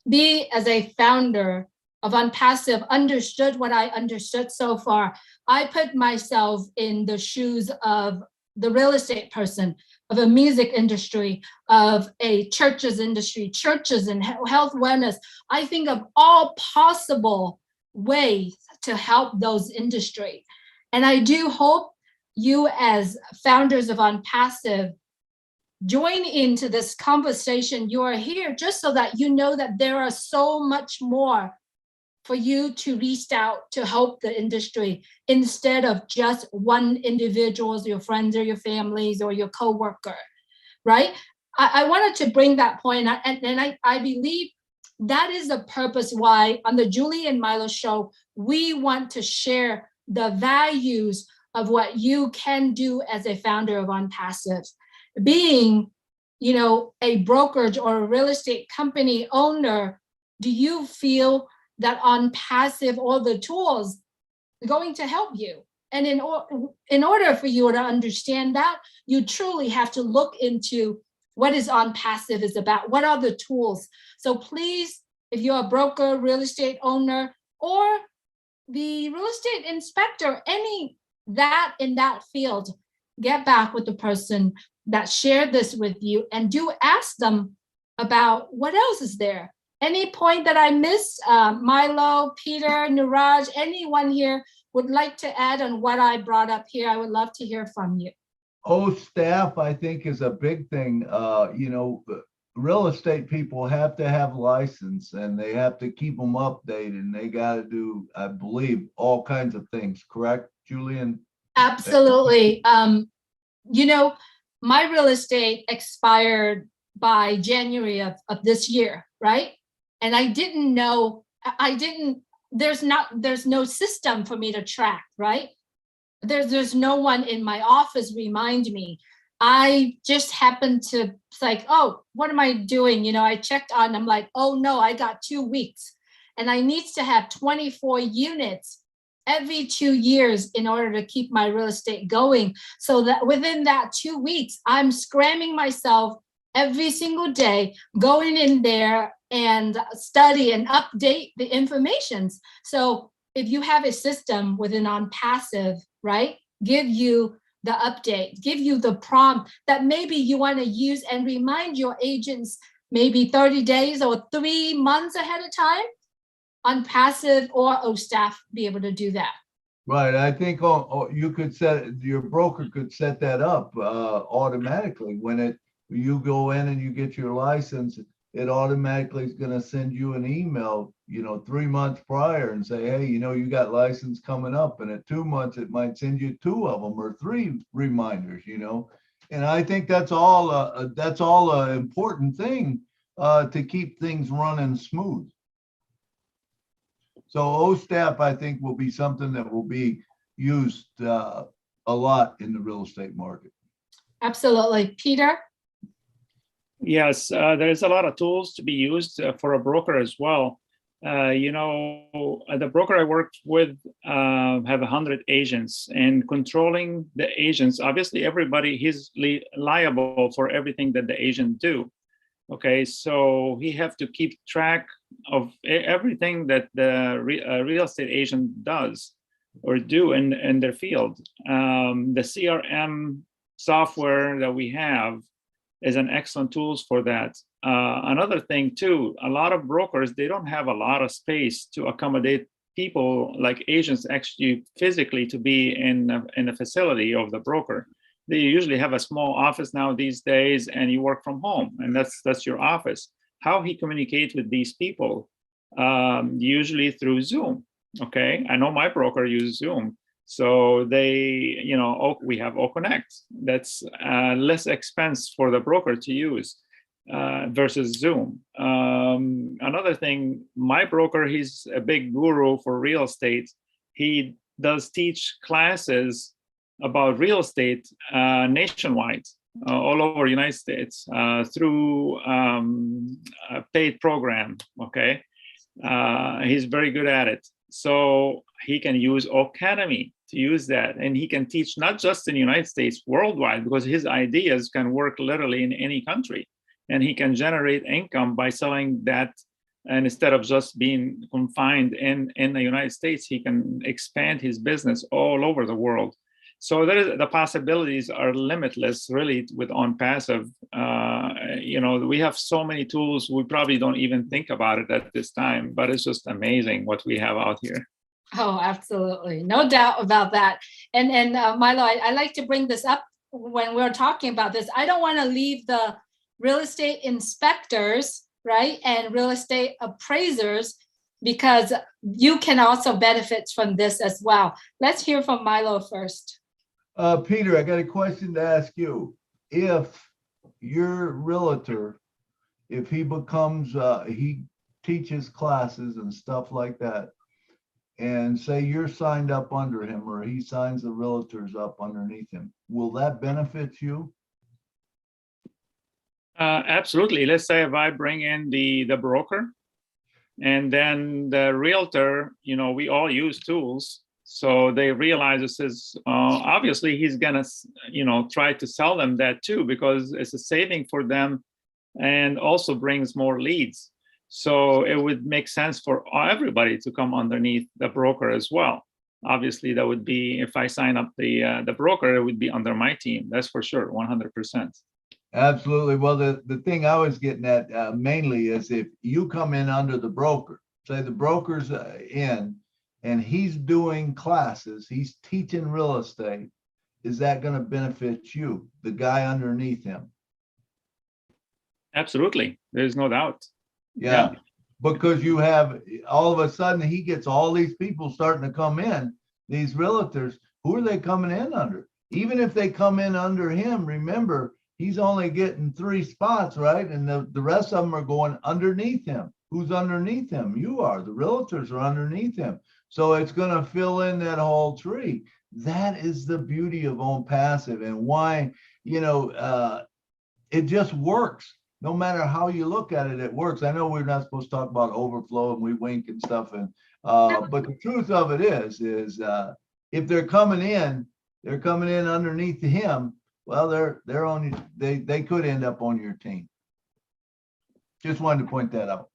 Be as a founder of Unpassive, understood what I understood so far. I put myself in the shoes of the real estate person, of a music industry, of a churches industry, churches and health wellness. I think of all possible ways to help those industries. And I do hope you as founders of Unpassive join into this conversation. You are here just so that you know that there are so much more for you to reach out to help the industry instead of just one individuals, your friends or your families or your coworker, right? I wanted to bring that point, and I believe that is the purpose why on the Julie and Milo show, we want to share the values of what you can do as a founder of Unpassive. Being, you know, a brokerage or a real estate company owner, do you feel that Unpassive, all the tools are going to help you? And in order for you to understand that, you truly have to look into what is Unpassive is about. What are the tools? So please, if you're a broker, real estate owner, or the real estate inspector, any that in that field, get back with the person that shared this with you and do ask them about what else is there. Any point that I missed, Milo, Peter, Niraj, anyone here would like to add on what I brought up here? I would love to hear from you. Staff, I think, is a big thing. You know, real estate people have to have license and they have to keep them updated, and they got to do, I believe, all kinds of things. Correct, Julian? Absolutely. You know, my real estate expired by January of this year, right? And I didn't know, there's no system for me to track, right? There's no one in my office remind me. I just happened to, it's like, oh, what am I doing? You know, I checked on, I'm like, oh no, I got 2 weeks and I need to have 24 units every 2 years in order to keep my real estate going. So that within that 2 weeks, I'm scramming myself every single day, going in there and study and update the informations. So if you have a system within Unpassive, right, give you the update, give you the prompt that maybe you want to use and remind your agents maybe 30 days or 3 months ahead of time, Unpassive or staff be able to do that. Right. I think you could your broker could set that up automatically. When you go in and you get your license, it automatically is going to send you an email, you know, 3 months prior and say, hey, you know, you got license coming up. And at 2 months, it might send you 2 of them or 3 reminders, you know. And I think that's all an important thing to keep things running smooth. So staff, I think, will be something that will be used a lot in the real estate market. Absolutely. Peter? Yes, there's a lot of tools to be used for a broker as well. You know, the broker I worked with have 100 agents, and controlling the agents, obviously everybody, he's liable for everything that the agent do. Okay, so he have to keep track of everything that the real estate agent does or do in their field. The CRM software that we have is an excellent tools for that. Another thing too, a lot of brokers, they don't have a lot of space to accommodate people like agents actually physically to be in a facility of the broker. They usually have a small office now these days, and you work from home, and that's your office. How he communicates with these people, usually through Zoom. Okay, I know my broker uses Zoom, so they, you know, we have OConnect. That's less expense for the broker to use versus Zoom. Another thing, my broker, he's a big guru for real estate. He does teach classes about real estate nationwide, all over the United States through a paid program, okay? He's very good at it. So he can use Academy to use that. And he can teach not just in the United States, worldwide, because his ideas can work literally in any country. And he can generate income by selling that And instead of just being confined in the United States, he can expand his business all over the world. So the possibilities are limitless, really, with ONPASSIve. You know, we have so many tools, we probably don't even think about it at this time, but it's just amazing what we have out here. Oh, absolutely. No doubt about that. And Milo, I like to bring this up when we're talking about this. I don't want to leave the real estate inspectors, right, and real estate appraisers, because you can also benefit from this as well. Let's hear from Milo first. Peter, I got a question to ask you. If your realtor, if he becomes, he teaches classes and stuff like that, and say you're signed up under him, or he signs the realtors up underneath him, will that benefit you? Absolutely. Let's say if I bring in the broker, and then the realtor, you know, we all use tools. So they realize this is, obviously he's gonna, you know, try to sell them that too, because it's a saving for them and also brings more leads. So it would make sense for everybody to come underneath the broker as well. Obviously that would be, if I sign up the broker, it would be under my team. That's for sure, 100%. Absolutely. Well, the thing I was getting at mainly is if you come in under the broker, say the broker's in and he's doing classes, he's teaching real estate, is that going to benefit you, the guy underneath him? Absolutely. There's no doubt. Yeah. Because you have, all of a sudden he gets all these people starting to come in, these realtors. Who are they coming in under? Even if they come in under him, remember, he's only getting 3 spots, right? And the rest of them are going underneath him. Who's underneath him? You are. The realtors are underneath him. So it's going to fill in that whole tree. That is the beauty of ONPASSIve, and why, you know, it just works. No matter how you look at it, it works. I know we're not supposed to talk about overflow and we wink and stuff, and but the truth of it is if they're coming in underneath him. Well, they're on. They could end up on your team. Just wanted to point that out.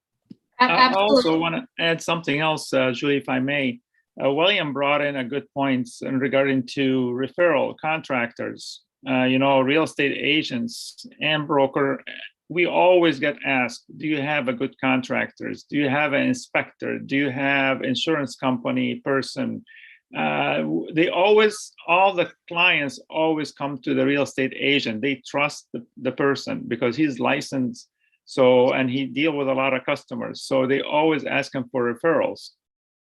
I also want to add something else, Julie, if I may. William brought in a good point in regarding to referral contractors. You know, real estate agents and broker. We always get asked, do you have a good contractors? Do you have an inspector? Do you have insurance company person? They always, all the clients always come to the real estate agent. They trust the person because he's licensed. So, and he deal with a lot of customers. So they always ask him for referrals.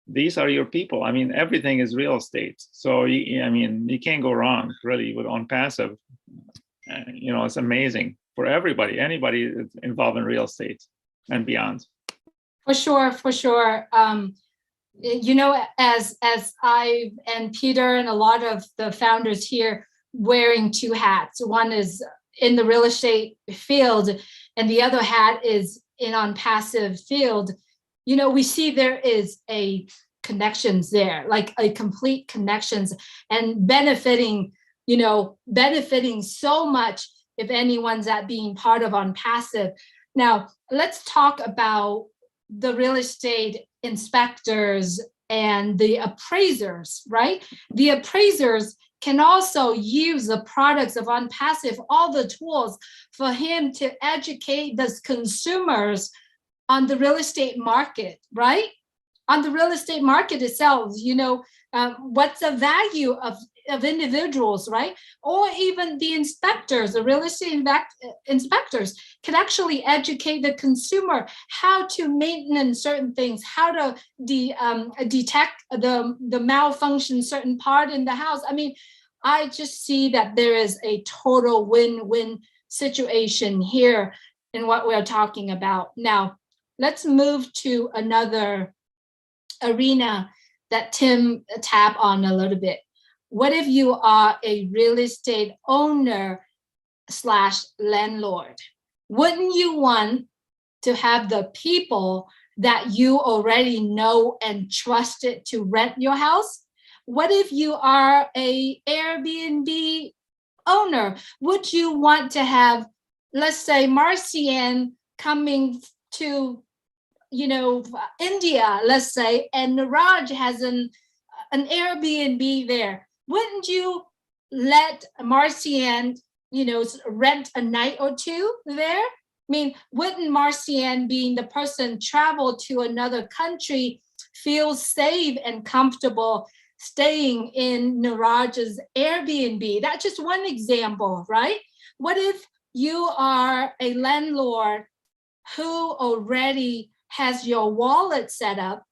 These are your people. I mean, everything is real estate. So, I mean, you can't go wrong really with ONPASSIve. You know, it's amazing for everybody, anybody that's involved in real estate and beyond. For sure, for sure. You know, as I and Peter and a lot of the founders here wearing 2 hats. One is in the real estate field and the other hat is in ONPASSIve field. You know, we see there is a connections there, like a complete connections, and benefiting, you know, benefiting so much if anyone's at being part of ONPASSIve. Now, let's talk about the real estate inspectors and the appraisers, right? The appraisers can also use the products of ONPASSIve, all the tools for him to educate the consumers on the real estate market, right? On the real estate market itself, you know, what's the value of individuals, right? Or even the inspectors, the real estate inspectors can actually educate the consumer how to maintain certain things, how to detect the malfunction certain part in the house. I mean, I just see that there is a total win-win situation here in what we're talking about. Now, let's move to another arena that Tim tapped on a little bit. What if you are a real estate owner / landlord? Wouldn't you want to have the people that you already know and trusted to rent your house? What if you are a Airbnb owner? Would you want to have, let's say, Marcian coming to India, let's say, and Niraj has an Airbnb there. Wouldn't you let Marcian, rent a night or two there? I mean, wouldn't Marcian, being the person, travel to another country, feel safe and comfortable staying in Niraj's Airbnb? That's just one example, right? What if you are a landlord who already has your wallet set up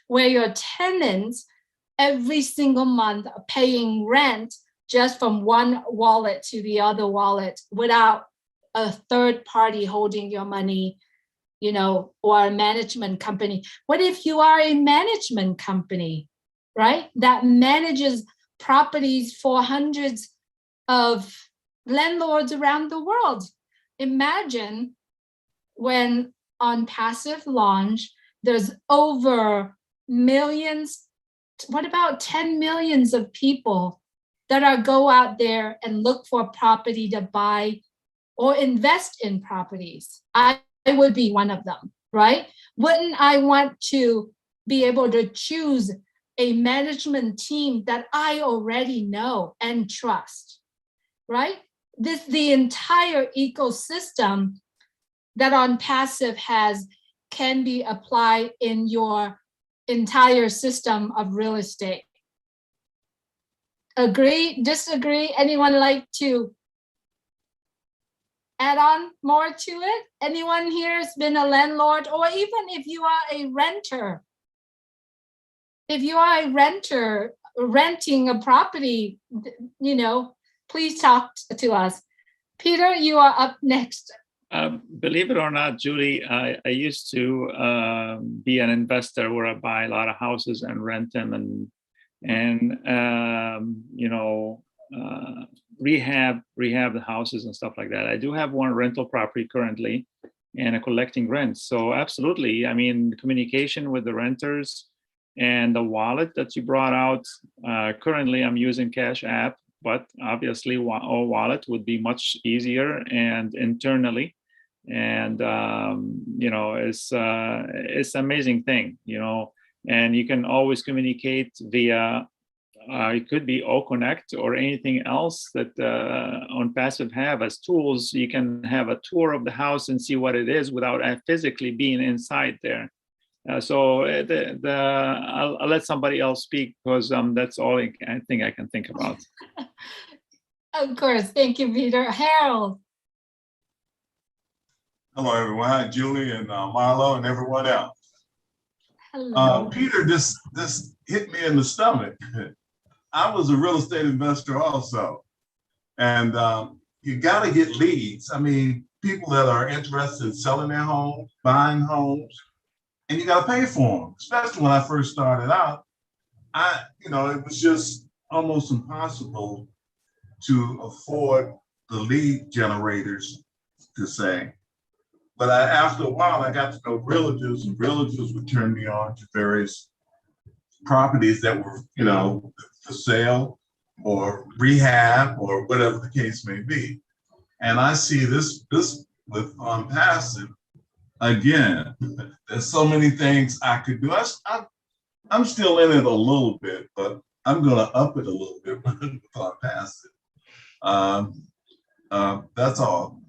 where your tenants every single month are paying rent just from one wallet to the other wallet without a third party holding your money, or a management company? What if you are a management company, right, that manages properties for hundreds of landlords around the world? Imagine when Unpassive launch, there's over millions, what about 10 millions of people that go out there and look for property to buy or invest in properties? I would be one of them, right? Wouldn't I want to be able to choose a management team that I already know and trust, right? The entire ecosystem that Unpassive has can be applied in your entire system of real estate. Agree, disagree? Anyone like to add on more to it? Anyone here has been a landlord, or even if you are a renter? If you are a renter renting a property, please talk to us. Peter, you are up next. Believe it or not, Julie, I used to be an investor where I buy a lot of houses and rent them and rehab the houses and stuff like that. I do have one rental property currently and collecting rent. So absolutely, I mean, communication with the renters and the wallet that you brought out. Currently, I'm using Cash App, but obviously, our wallet would be much easier and internally. And it's an amazing thing, and you can always communicate via it could be OConnect or anything else that Unpassive have as tools. You can have a tour of the house and see what it is without physically being inside there. So I'll let somebody else speak, because that's all I think I can think about. Of course, thank you, Peter. Harold. Hello, everyone. Hi, Julie and Marlo and everyone else. Hello. Peter just hit me in the stomach. I was a real estate investor also. And you got to get leads. I mean, people that are interested in selling their homes, buying homes, and you got to pay for them. Especially when I first started out, it was just almost impossible to afford the lead generators, to say. But after a while, I got to know realtors, and realtors would turn me on to various properties that were, for sale or rehab or whatever the case may be. And I see this with Unpassive. Again, there's so many things I could do. I'm still in it a little bit, but I'm going to up it a little bit with Unpassive. That's all.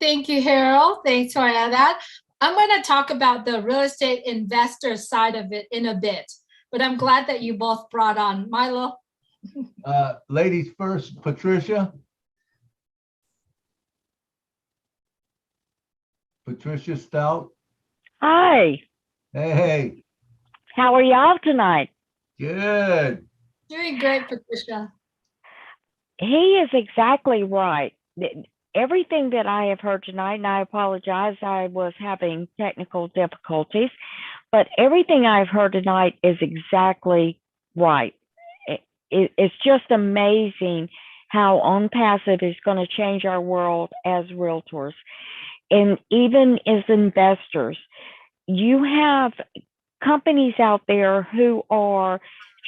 Thank you, Harold. Thanks for that. I'm going to talk about the real estate investor side of it in a bit, but I'm glad that you both brought on. Milo? Ladies first, Patricia. Patricia Stout. Hi. Hey. How are y'all tonight? Good. Doing great, Patricia. He is exactly right. Everything that I have heard tonight, and I apologize, I was having technical difficulties, but everything I've heard tonight is exactly right. It's just amazing how Unpassive is going to change our world as realtors. And even as investors, you have companies out there who are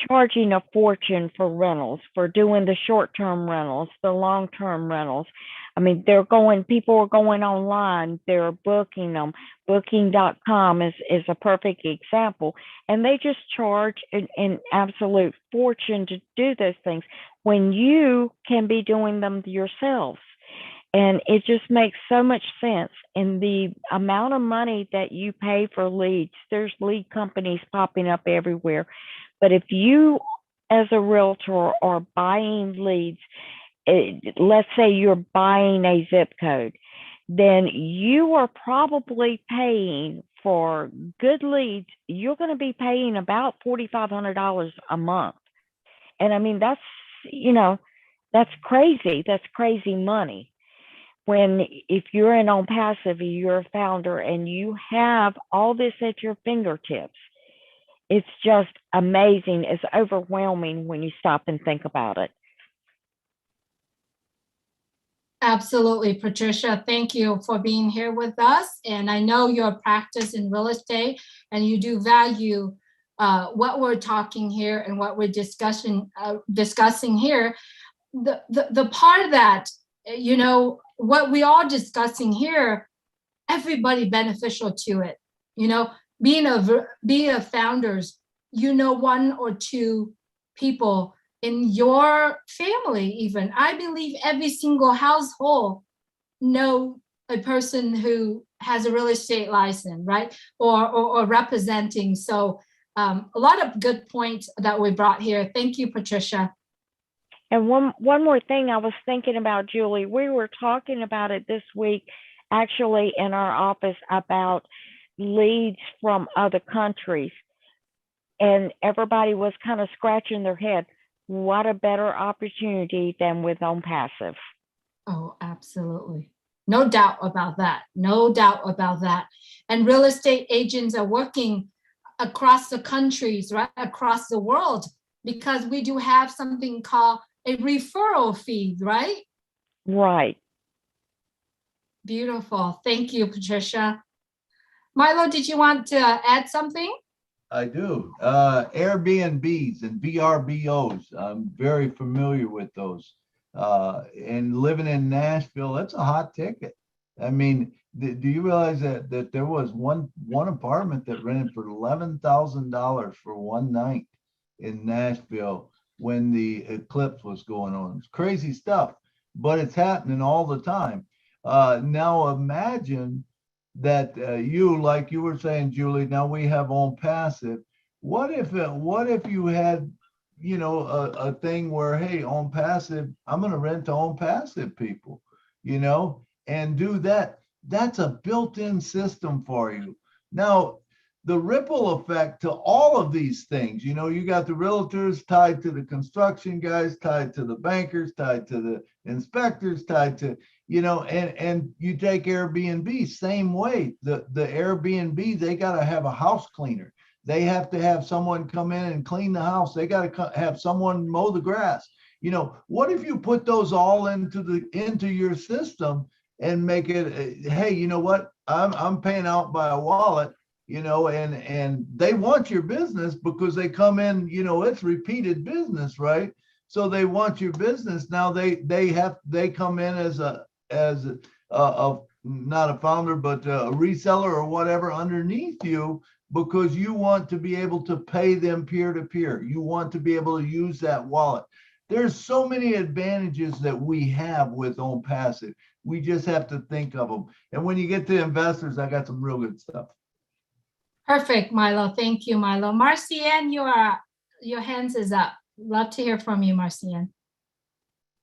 charging a fortune for rentals, for doing the short-term rentals, the long-term rentals. I mean, people are going online, they're booking them. Booking.com is a perfect example. And they just charge an absolute fortune to do those things when you can be doing them yourselves. And it just makes so much sense. And the amount of money that you pay for leads, there's lead companies popping up everywhere. But if you, as a realtor, are buying leads, let's say you're buying a zip code, then you are probably paying for good leads. You're going to be paying about $4,500 a month. And I mean, that's crazy. That's crazy money. If you're in ONPASSIVE, you're a founder and you have all this at your fingertips, it's just amazing. It's overwhelming when you stop and think about it. Absolutely, Patricia. Thank you for being here with us. And I know your practice in real estate and you do value what we're talking here and what we're discussing here. The part that, what we are discussing here, everybody beneficial to it. Being a founders, one or two people in your family, even. I believe every single household know a person who has a real estate license, right? Or representing. So a lot of good points that we brought here. Thank you, Patricia. And one more thing I was thinking about, Julie, we were talking about it this week, actually in our office, about leads from other countries. And everybody was kind of scratching their head. What a better opportunity than with ONPASSIVE. Oh, absolutely. No doubt about that. No doubt about that. And real estate agents are working across the countries, right? Across the world, because we do have something called a referral fee, right? Right. Beautiful. Thank you, Patricia. Milo, did you want to add something? I do. Airbnbs and VRBOs. I'm very familiar with those. And living in Nashville, that's a hot ticket. I mean, do you realize that there was one apartment that rented for $11,000 for one night in Nashville when the eclipse was going on? It's crazy stuff, but it's happening all the time. Now imagine that like you were saying, Julie, now we have ONPASSIVE. What if you had, a thing where, hey, ONPASSIVE, I'm going to rent to ONPASSIVE people, and do that. That's a built-in system for you. Now, the ripple effect to all of these things, you got the realtors tied to the construction guys, tied to the bankers, tied to the inspectors, tied to, and you take Airbnb, same way. The Airbnb, they got to have a house cleaner. They have to have someone come in and clean the house. They got to have someone mow the grass. What if you put those all into your system and make it, hey, you know what? I'm paying out by a wallet, and they want your business because they come in, it's repeated business, right? So they want your business. Now they come in as not a founder, but a reseller or whatever underneath you, because you want to be able to pay them peer to peer. You want to be able to use that wallet. There's so many advantages that we have with ONPASSIVE. We just have to think of them. And when you get to investors, I got some real good stuff. Perfect, Milo. Thank you, Milo. Marcianne, your hands is up. Love to hear from you, Marcianne.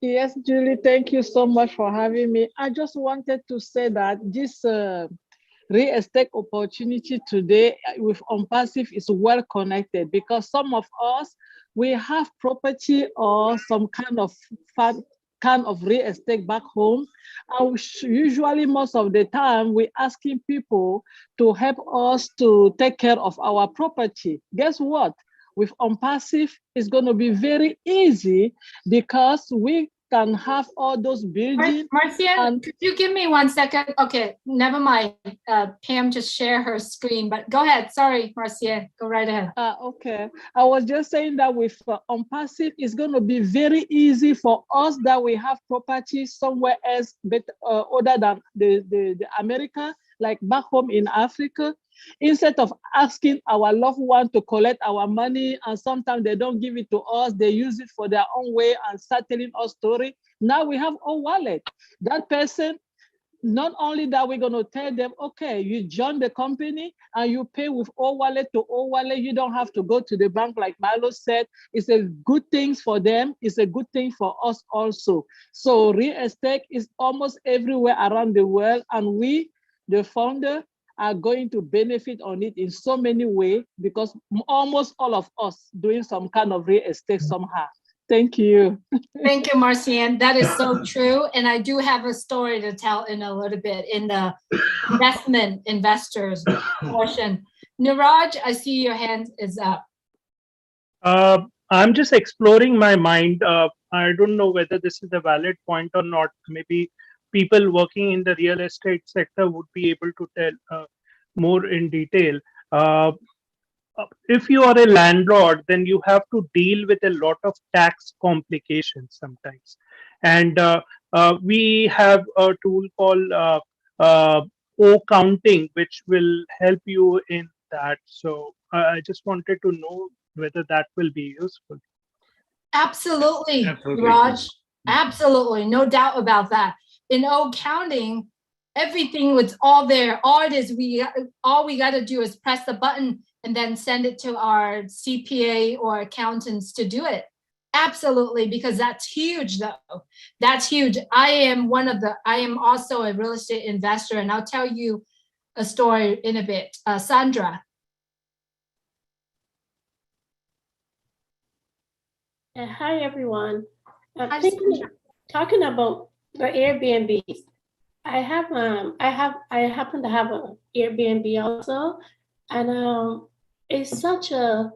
Yes, Julie, thank you so much for having me. I just wanted to say that this real estate opportunity today with ONPASSIVE is well connected, because some of us, we have property or some kind of real estate back home. Usually, most of the time, we're asking people to help us to take care of our property. Guess what? With ONPASSIVE, it's going to be very easy, because we can have all those buildings. Marcia, could you give me 1 second? Okay, never mind. Pam just share her screen, but go ahead. Sorry, Marcia, go right ahead. Okay, I was just saying that with Unpassive, it's going to be very easy for us that we have property somewhere else, but other than the America, like back home in Africa. Instead of asking our loved one to collect our money, and sometimes they don't give it to us, they use it for their own way and start telling us story. Now we have a wallet. That person, not only that, we're going to tell them, okay, you join the company and you pay with all wallet to all wallet. You don't have to go to the bank like Milo said. It's a good thing for them. It's a good thing for us also. So real estate is almost everywhere around the world, and we, the founder, are going to benefit on it in so many ways, because almost all of us doing some kind of real estate somehow. Thank you. Thank you, Marcian. That is so true. And I do have a story to tell in a little bit in the investors portion. Niraj, I see your hand is up. I'm just exploring my mind. I don't know whether this is a valid point or not. Maybe people working in the real estate sector would be able to tell more in detail. If you are a landlord, then you have to deal with a lot of tax complications sometimes. And we have a tool called O counting, which will help you in that. So I just wanted to know whether that will be useful. Absolutely, Raj. Absolutely, no doubt about that. In O counting, everything was all there. All it is, all we got to do is press the button and then send it to our CPA or accountants to do it. Absolutely, because that's huge though. That's huge. I am also a real estate investor, and I'll tell you a story in a bit. Sandra. Hi everyone. Talking about the Airbnbs. I happen to have an Airbnb also, and it's such a,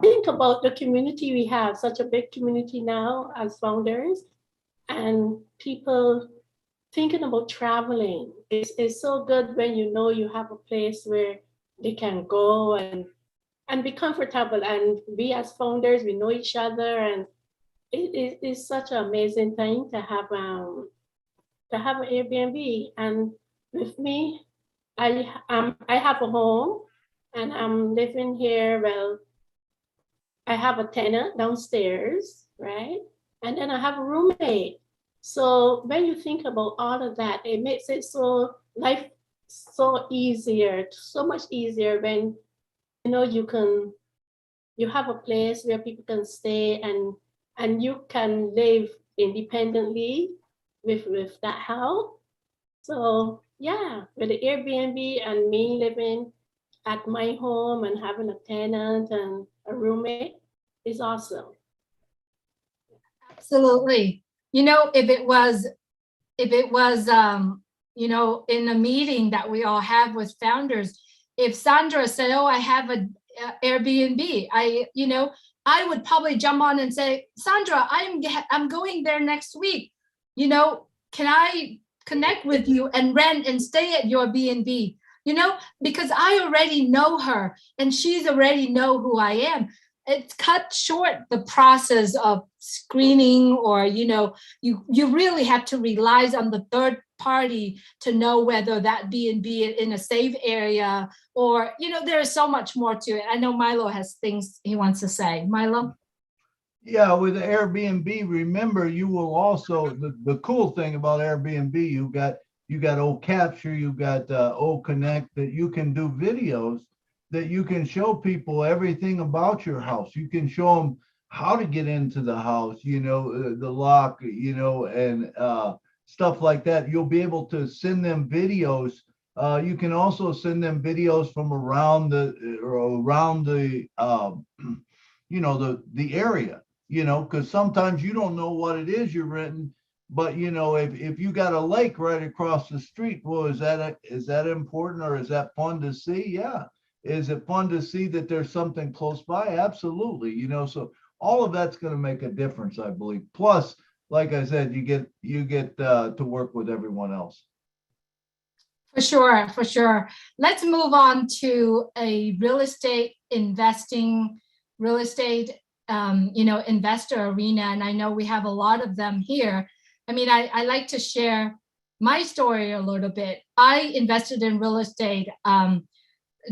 think about the community we have, such a big community now as founders, and people thinking about traveling. It's so good when you know you have a place where they can go and be comfortable, and we as founders, we know each other, and it is such an amazing thing to have an Airbnb. And with me, I have a home and I'm living here. Well, I have a tenant downstairs, right? And then I have a roommate. So when you think about all of that, it makes it life so easier, so much easier when you know you have a place where people can stay and you can live independently with that help. So yeah, with the Airbnb and me living at my home and having a tenant and a roommate is awesome. Absolutely. You know, if it was you know, in a meeting that we all have with founders, if Sandra said, oh, I have a Airbnb, I would probably jump on and say, Sandra, I'm going there next week. You know, can I connect with you and rent and stay at your B&B? You know, because I already know her and she's already know who I am. It cut short the process of screening, or, you know, you really have to rely on the third party to know whether that B&B in a safe area, or, you know, there is so much more to it. I know Milo has things he wants to say. Milo? Yeah, with Airbnb, remember, you will also, the cool thing about Airbnb, you got O Capture, you got O Connect, that you can do videos that you can show people everything about your house. You can show them how to get into the house, you know, the lock, you know, and stuff like that. You'll be able to send them videos. You can also send them videos from around the you know, the area, you know, because sometimes you don't know what it is you're renting. But, you know, if you got a lake right across the street, well, is that important, or is that fun to see? Yeah. Is it fun to see that there's something close by? Absolutely. You know, so all of that's going to make a difference, I believe. Plus, like I said, you get to work with everyone else. For sure, for sure. Let's move on to a real estate investing, real estate, investor arena. And I know we have a lot of them here. I mean, I like to share my story a little bit. I invested in real estate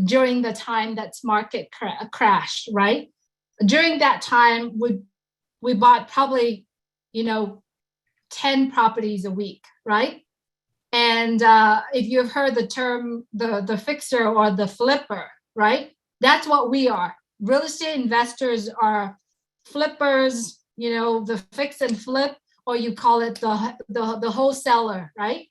during the time that's market crashed, right? During that time, we bought probably, 10 properties a week, right? And if you've heard the term, the fixer or the flipper, right? That's what we are. Real estate investors are flippers, the fix and flip, or you call it the wholesaler, right?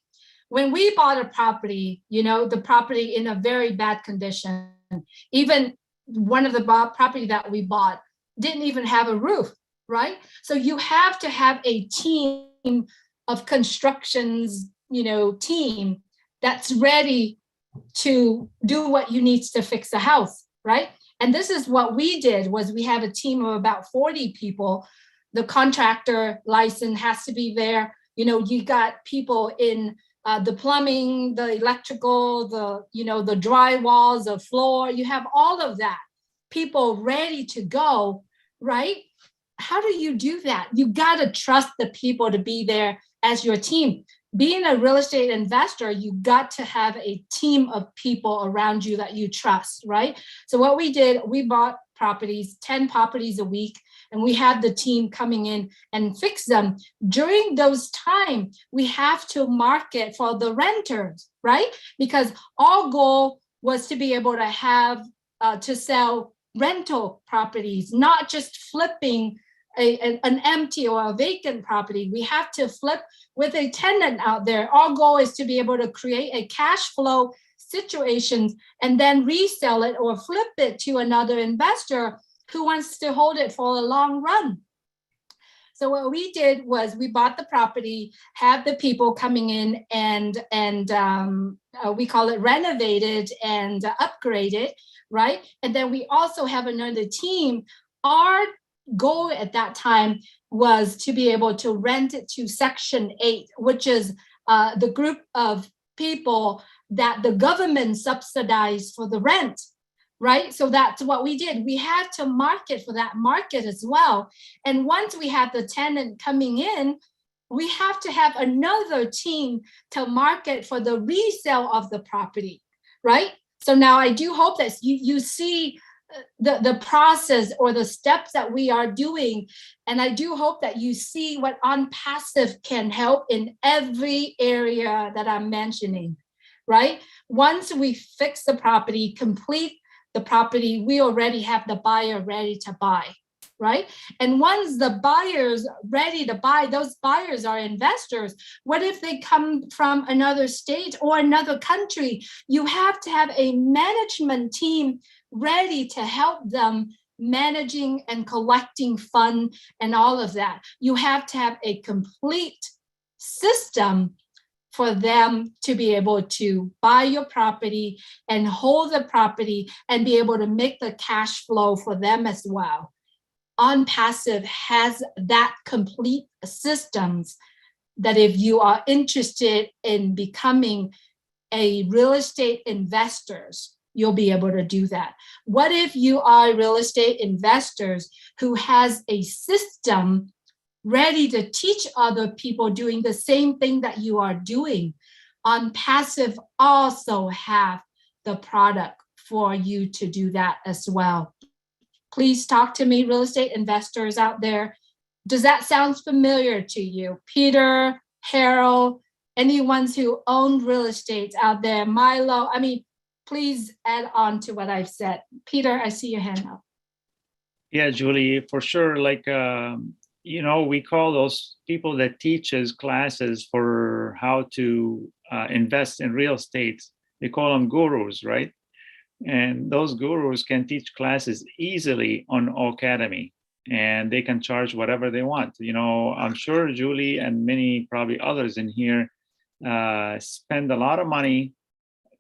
When we bought a property, the property in a very bad condition, even one of the property that we bought didn't even have a roof, right? So you have to have a team of constructions, team that's ready to do what you need to fix the house, right? And this is what we did, was we have a team of about 40 people. The contractor license has to be there. You got people in the plumbing, the electrical, the drywalls, the floor, you have all of that. People ready to go, right? How do you do that? You got to trust the people to be there as your team. Being a real estate investor, you got to have a team of people around you that you trust, right? So what we did, we bought properties, 10 properties a week, and we had the team coming in and fix them. During those times, we have to market for the renters, right? Because our goal was to be able to have, to sell rental properties, not just flipping an empty or a vacant property. We have to flip with a tenant out there. Our goal is to be able to create a cash flow situation and then resell it or flip it to another investor who wants to hold it for a long run. So what we did was we bought the property, have the people coming in and we call it renovated and upgraded, right? And then we also have another team. Our goal at that time was to be able to rent it to Section 8, which is the group of people that the government subsidized for the rent, right? So that's what we did. We had to market for that market as well. And once we have the tenant coming in, we have to have another team to market for the resale of the property, right? So now I do hope that you see the process or the steps that we are doing. And I do hope that you see what Unpassive can help in every area that I'm mentioning, right? Once we fix the property, complete the property, we already have the buyer ready to buy, right? And once the buyer's ready to buy, those buyers are investors. What if they come from another state or another country? You have to have a management team ready to help them managing and collecting fund and all of that. You have to have a complete system for them to be able to buy your property and hold the property and be able to make the cash flow for them as well. Unpassive has that complete systems that if you are interested in becoming a real estate investors, you'll be able to do that. What if you are real estate investors who has a system ready to teach other people doing the same thing that you are doing? Unpassive also have the product for you to do that as well. Please talk to me, real estate investors out there. Does that sound familiar to you? Peter, Harold, anyone who owned real estate out there, Milo, I mean, please add on to what I've said. Peter, I see your hand up. Yeah, Julie, for sure. Like, we call those people that teaches classes for how to invest in real estate. They call them gurus, right? And those gurus can teach classes easily on Academy, and they can charge whatever they want. I'm sure Julie and many probably others in here spend a lot of money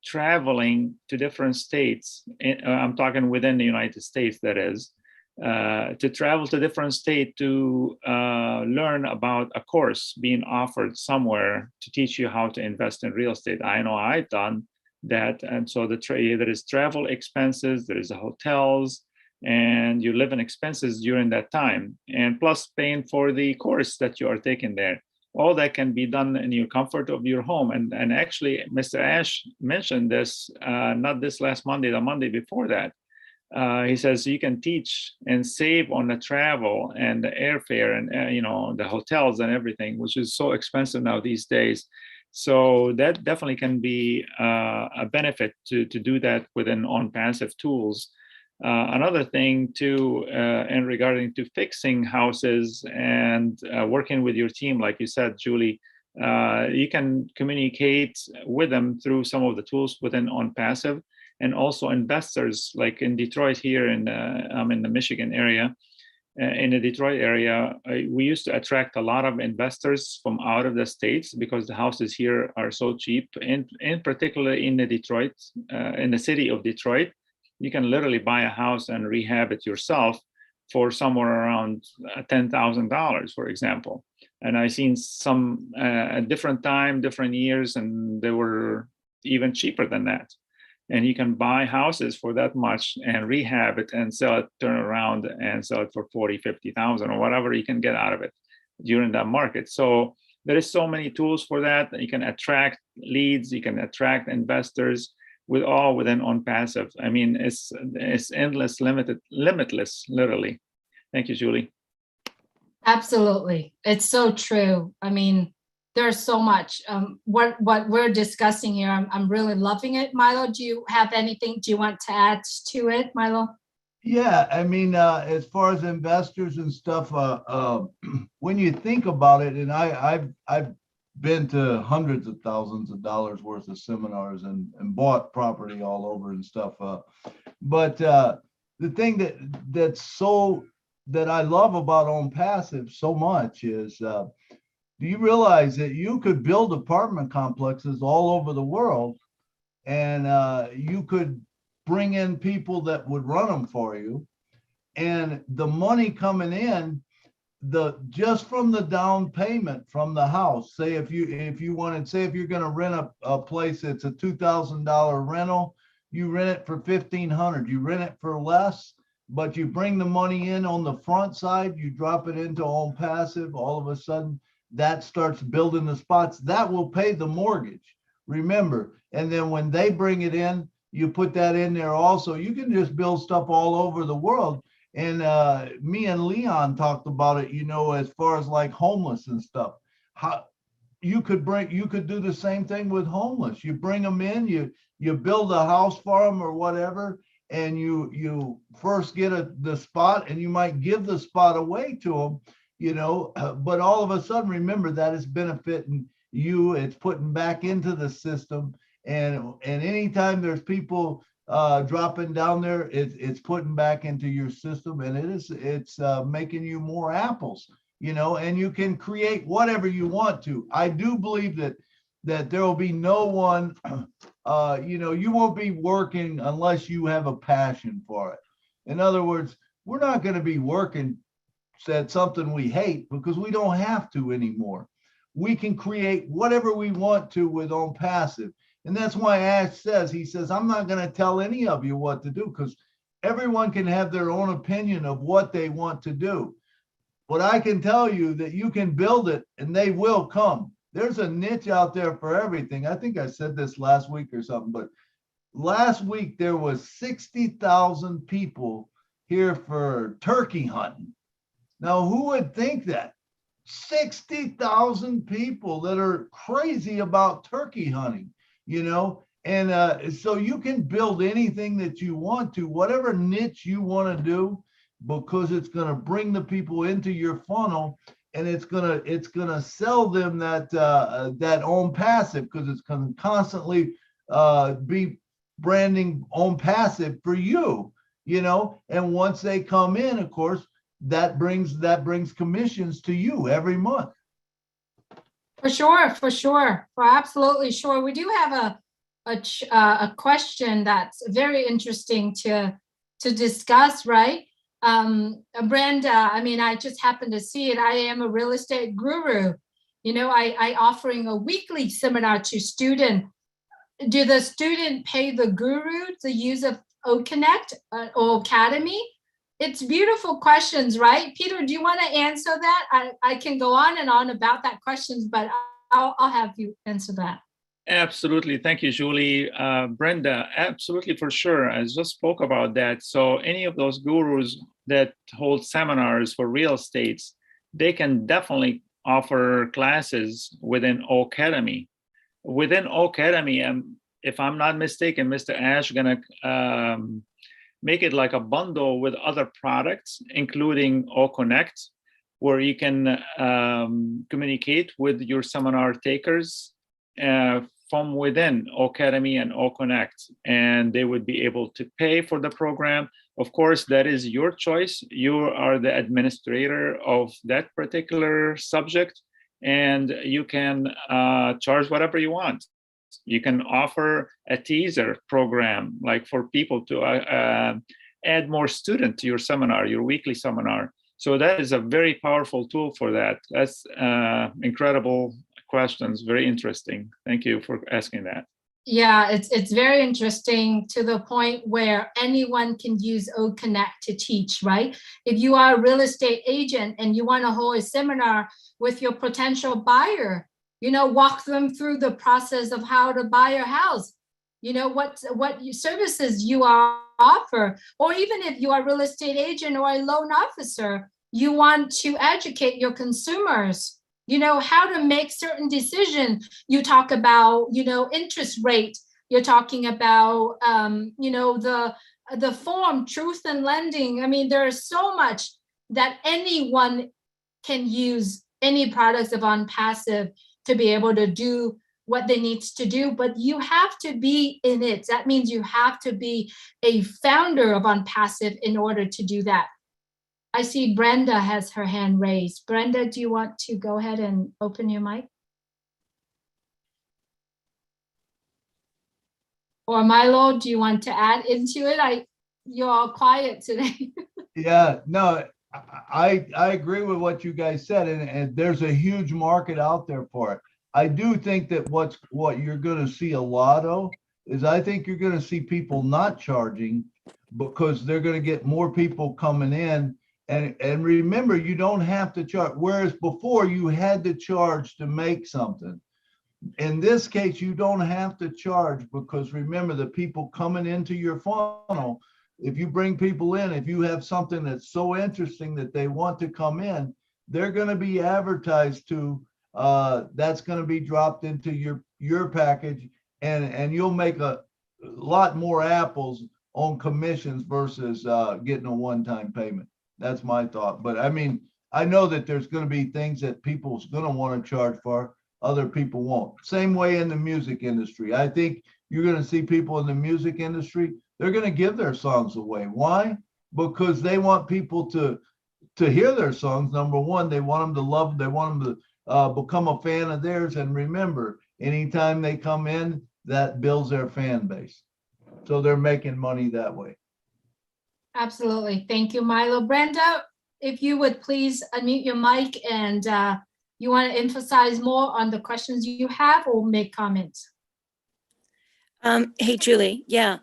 traveling to different states. I'm talking within the United States, that is, to travel to different state to learn about a course being offered somewhere to teach you how to invest in real estate. I know I've done that. And so there is travel expenses, there is the hotels, and your living expenses during that time, and plus paying for the course that you are taking there. All that can be done in your comfort of your home. And actually, Mr. Ash mentioned this, not this last Monday, the Monday before that. He says you can teach and save on the travel and the airfare and you know, the hotels and everything, which is so expensive now these days. So that definitely can be a benefit to do that within ONPASSIVE tools. Another thing too, in regarding to fixing houses and working with your team, like you said, Julie, you can communicate with them through some of the tools within ONPASSIVE, and also investors, like in Detroit here, I'm in the Michigan area. In the Detroit area, we used to attract a lot of investors from out of the states because the houses here are so cheap. And in particular in the Detroit, in the city of Detroit, you can literally buy a house and rehab it yourself for somewhere around $10,000, for example. And I've seen some at different time, different years, and they were even cheaper than that. And you can buy houses for that much and rehab it and sell it, turn around and sell it for 40, 50,000 or whatever you can get out of it during that market. So there is so many tools for that. You can attract leads, you can attract investors with all within ONPASSIVE. I mean, it's endless, limitless, literally. Thank you, Julie. Absolutely. It's so true. I mean, there's so much. What we're discussing here, I'm really loving it. Milo, do you have anything, do you want to add to it, Milo? Yeah, I mean, as far as investors and stuff, when you think about it, and I've been to hundreds of thousands of dollars worth of seminars and bought property all over and stuff. But the thing that I love about ONPASSIVE so much is, do you realize that you could build apartment complexes all over the world, and you could bring in people that would run them for you, and the money coming in, just from the down payment from the house, say if you wanted, say if you're going to rent a place that's a $2,000 rental, you rent it for $1,500, you rent it for less, but you bring the money in on the front side, you drop it into ONPASSIVE, all of a sudden that starts building the spots that will pay the mortgage, remember. And then when they bring it in, you put that in there also. You can just build stuff all over the world. And me and Leon talked about it, you know, as far as like homeless and stuff. How you could do the same thing with homeless. You bring them in, you build a house for them or whatever, and you first get the spot, and you might give the spot away to them, you know, but all of a sudden, remember that is benefiting you. It's putting back into the system, and anytime there's people dropping down there, it's putting back into your system, and it's making you more apples, you know, and you can create whatever you want to. I do believe that there will be no one, you know, you won't be working unless you have a passion for it. In other words, we're not going to be working at something we hate, because we don't have to anymore. We can create whatever we want to with ONPASSIVE. And that's why Ash says, he says, I'm not going to tell any of you what to do, because everyone can have their own opinion of what they want to do. But I can tell you that you can build it and they will come. There's a niche out there for everything. I think I said this last week or something, but last week there was 60,000 people here for turkey hunting. Now, who would think that? 60,000 people that are crazy about turkey hunting, you know? And so you can build anything that you want to, whatever niche you want to do, because it's going to bring the people into your funnel, and it's going to sell them that ONPASSIVE, because it's going to constantly be branding ONPASSIVE for you, you know? And once they come in, of course, that brings commissions to you every month. For sure, for absolutely sure. We do have a question that's very interesting to discuss, right? Brenda, I mean, I just happened to see it. I am a real estate guru. You know, I offering a weekly seminar to student. Do the student pay the guru the use of OConnect or Academy? It's beautiful questions, right? Peter, do you want to answer that? I can go on and on about that questions, but I'll have you answer that. Absolutely. Thank you, Julie. Brenda, absolutely, for sure. I just spoke about that. So any of those gurus that hold seminars for real estates, they can definitely offer classes within Academy. Within Academy, if I'm not mistaken, Mr. Ash gonna make it like a bundle with other products, including OConnect, where you can communicate with your seminar takers from within Academy and OConnect, and they would be able to pay for the program. Of course, that is your choice. You are the administrator of that particular subject, and you can charge whatever you want. You can offer a teaser program, like for people to add more students to your seminar, your weekly seminar. So that is a very powerful tool for that. That's incredible questions, very interesting. Thank you for asking that. Yeah, it's very interesting to the point where anyone can use OConnect to teach, right? If you are a real estate agent and you want to hold a seminar with your potential buyer, you know, walk them through the process of how to buy a house, you know, what services you offer, or even if you are a real estate agent or a loan officer, you want to educate your consumers, you know, how to make certain decisions. You talk about, you know, interest rate. You're talking about, you know, the form, truth and lending. I mean, there is so much that anyone can use any products of Unpassive to be able to do what they need to do, but you have to be in it. That means you have to be a founder of Unpassive in order to do that. I see Brenda has her hand raised. Brenda, do you want to go ahead and open your mic? Or Milo, do you want to add into it? You're all quiet today. Yeah, no, I agree with what you guys said, and there's a huge market out there for it. I do think that what you're going to see a lot of is I think you're going to see people not charging because they're going to get more people coming in. And remember, you don't have to charge. Whereas before you had to charge to make something. In this case, you don't have to charge because remember, the people coming into your funnel, if you bring people in, if you have something that's so interesting that they want to come in, they're going to be advertised to. That's going to be dropped into your package, and you'll make a lot more apples on commissions versus getting a one-time payment. That's my thought. But I mean, I know that there's going to be things that people's going to want to charge for, other people won't. Same way in the music industry. I think you're going to see people in the music industry, they're going to give their songs away. Why? Because they want people to hear their songs. Number one, they want them to love them. They want them to become a fan of theirs. And remember, anytime they come in, that builds their fan base. So they're making money that way. Absolutely. Thank you, Milo. Brenda, if you would please unmute your mic and you want to emphasize more on the questions you have or make comments. Hey, Julie. Yeah.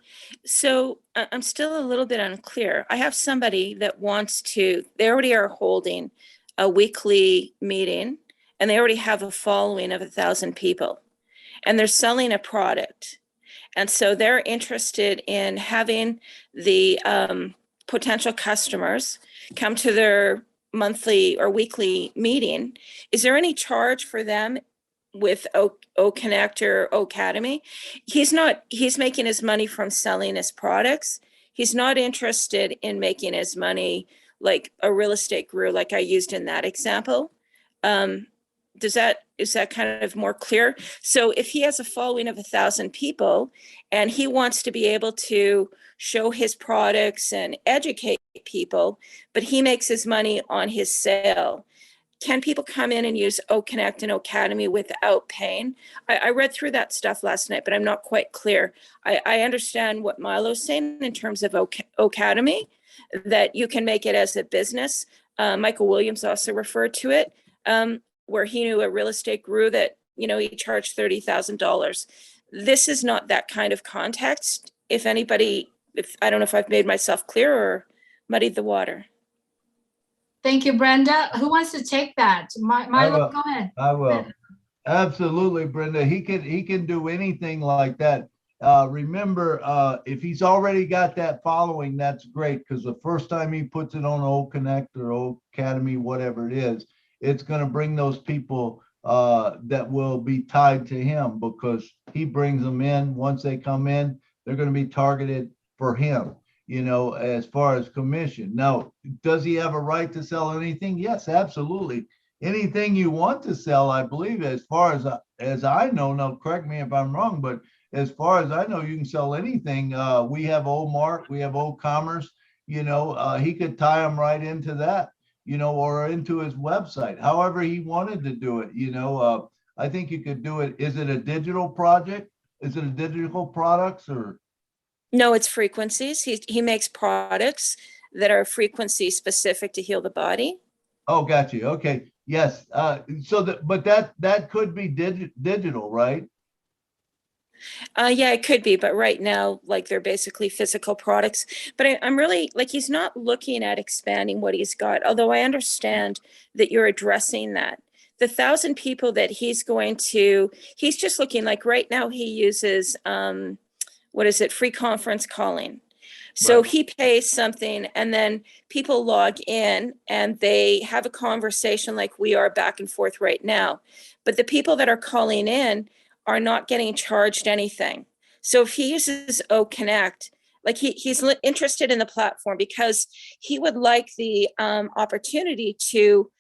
So I'm still a little bit unclear. I have somebody that wants to, they already are holding a weekly meeting and they already have a following of 1,000 people and they're selling a product. And so they're interested in having the potential customers come to their monthly or weekly meeting. Is there any charge for them with OConnect or Academy? He's making his money from selling his products. He's not interested in making his money like a real estate guru, like I used in that example. Is that kind of more clear? So if he has a following of 1,000 people and he wants to be able to show his products and educate people, but he makes his money on his sale, can people come in and use OConnect and Academy without paying? I read through that stuff last night, but I'm not quite clear. I understand what Milo's saying in terms of Academy, that you can make it as a business. Michael Williams also referred to it, where he knew a real estate guru that, you know, he charged $30,000. This is not that kind of context. If anybody, I don't know if I've made myself clear or muddied the water. Thank you, Brenda. Who wants to take that? Milo, go ahead. I will. Absolutely, Brenda. He can do anything like that. Remember, if he's already got that following, that's great, because the first time he puts it on O Connect or O Academy, whatever it is, it's going to bring those people that will be tied to him, because he brings them in. Once they come in, they're going to be targeted for him, you know, as far as commission. Now, does he have a right to sell anything? Yes, absolutely. Anything you want to sell, I believe, as far as I know. Now, correct me if I'm wrong, but as far as I know, you can sell anything. We have O-Mart, we have O-Commerce, you know, he could tie them right into that, you know, or into his website, however he wanted to do it, you know. I think you could do it. Is it a digital project? Is it a digital products or? No, it's frequencies. He makes products that are frequency specific to heal the body. Oh, got you. Okay. Yes. But that could be digital, right? Yeah, it could be, but right now, like, they're basically physical products. But I'm really, like, he's not looking at expanding what he's got, although I understand that you're addressing that. The 1,000 people that he's going to, he's just looking, like, right now he uses, what is it, free conference calling. So he pays something, and then people log in and they have a conversation like we are back and forth right now. But the people that are calling in are not getting charged anything. So if he uses O Connect, like he's interested in the platform because he would like the opportunity to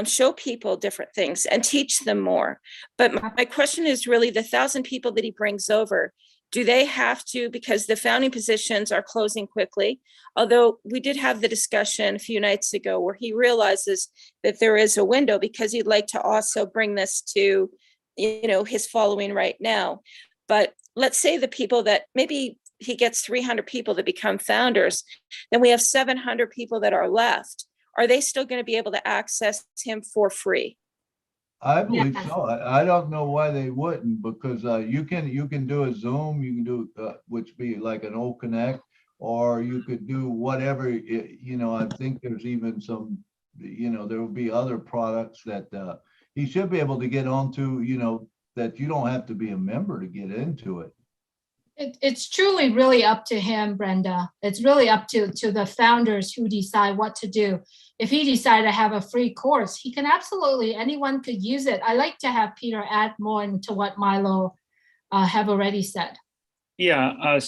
show people different things and teach them more. But my question is really the 1,000 people that he brings over, do they have to, because the founding positions are closing quickly, although we did have the discussion a few nights ago where he realizes that there is a window because he'd like to also bring this to, you know, his following right now. But let's say the people that maybe he gets 300 people that become founders, then we have 700 people that are left. Are they still going to be able to access him for free? I believe so. I don't know why they wouldn't, because you can do a Zoom, you can do which be like an O Connect, or you could do whatever. You know, I think there's even some, you know, there will be other products that he should be able to get onto, you know, that you don't have to be a member to get into it. It's truly really up to him, Brenda. It's really up to the founders who decide what to do. If he decided to have a free course, he can absolutely, anyone could use it. I like to have Peter add more into what Milo have already said. Yeah,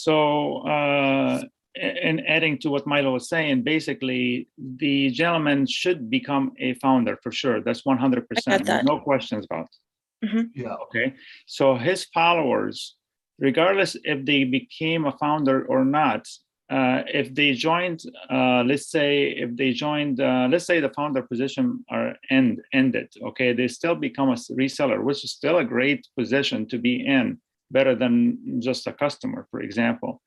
in adding to what Milo was saying, basically, the gentleman should become a founder for sure. That's 100%. No questions about it. Mm-hmm. Yeah. Okay. So his followers, regardless if they became a founder or not, if they joined, let's say the founder position are ended, okay, they still become a reseller, which is still a great position to be in, better than just a customer, for example.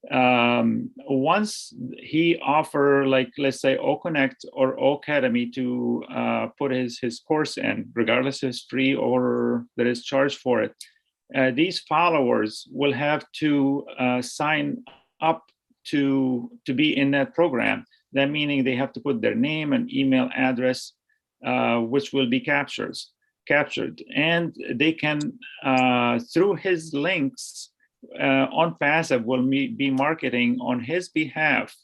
Once he offer, like, let's say O Connect or O Academy to put his course in, regardless if it's free or there is charge for it, these followers will have to sign up to be in that program. That meaning they have to put their name and email address, which will be captured, and they can through his links, Unpassive will be marketing on his behalf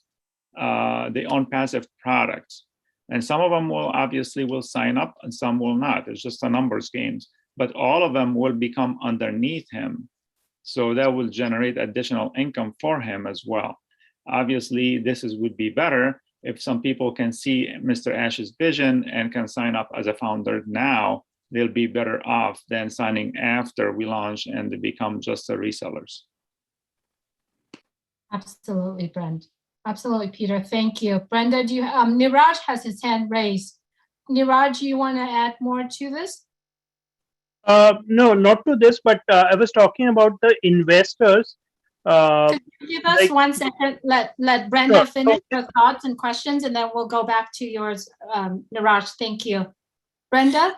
the Unpassive products, and some of them will sign up and some will not. It's just a numbers game, but all of them will become underneath him, so that will generate additional income for him as well. Obviously, would be better if some people can see Mr. Ash's vision and can sign up as a founder now. They'll be better off than signing after we launch and they become just the resellers. Absolutely, Brenda. Absolutely, Peter. Thank you. Brenda, do you Niraj has his hand raised. Niraj, do you want to add more to this? No, not to this, but I was talking about the investors. Could you give us like- 1 second? Let Brenda Sure. finish her thoughts and questions, and then we'll go back to yours, Niraj. Thank you. Brenda?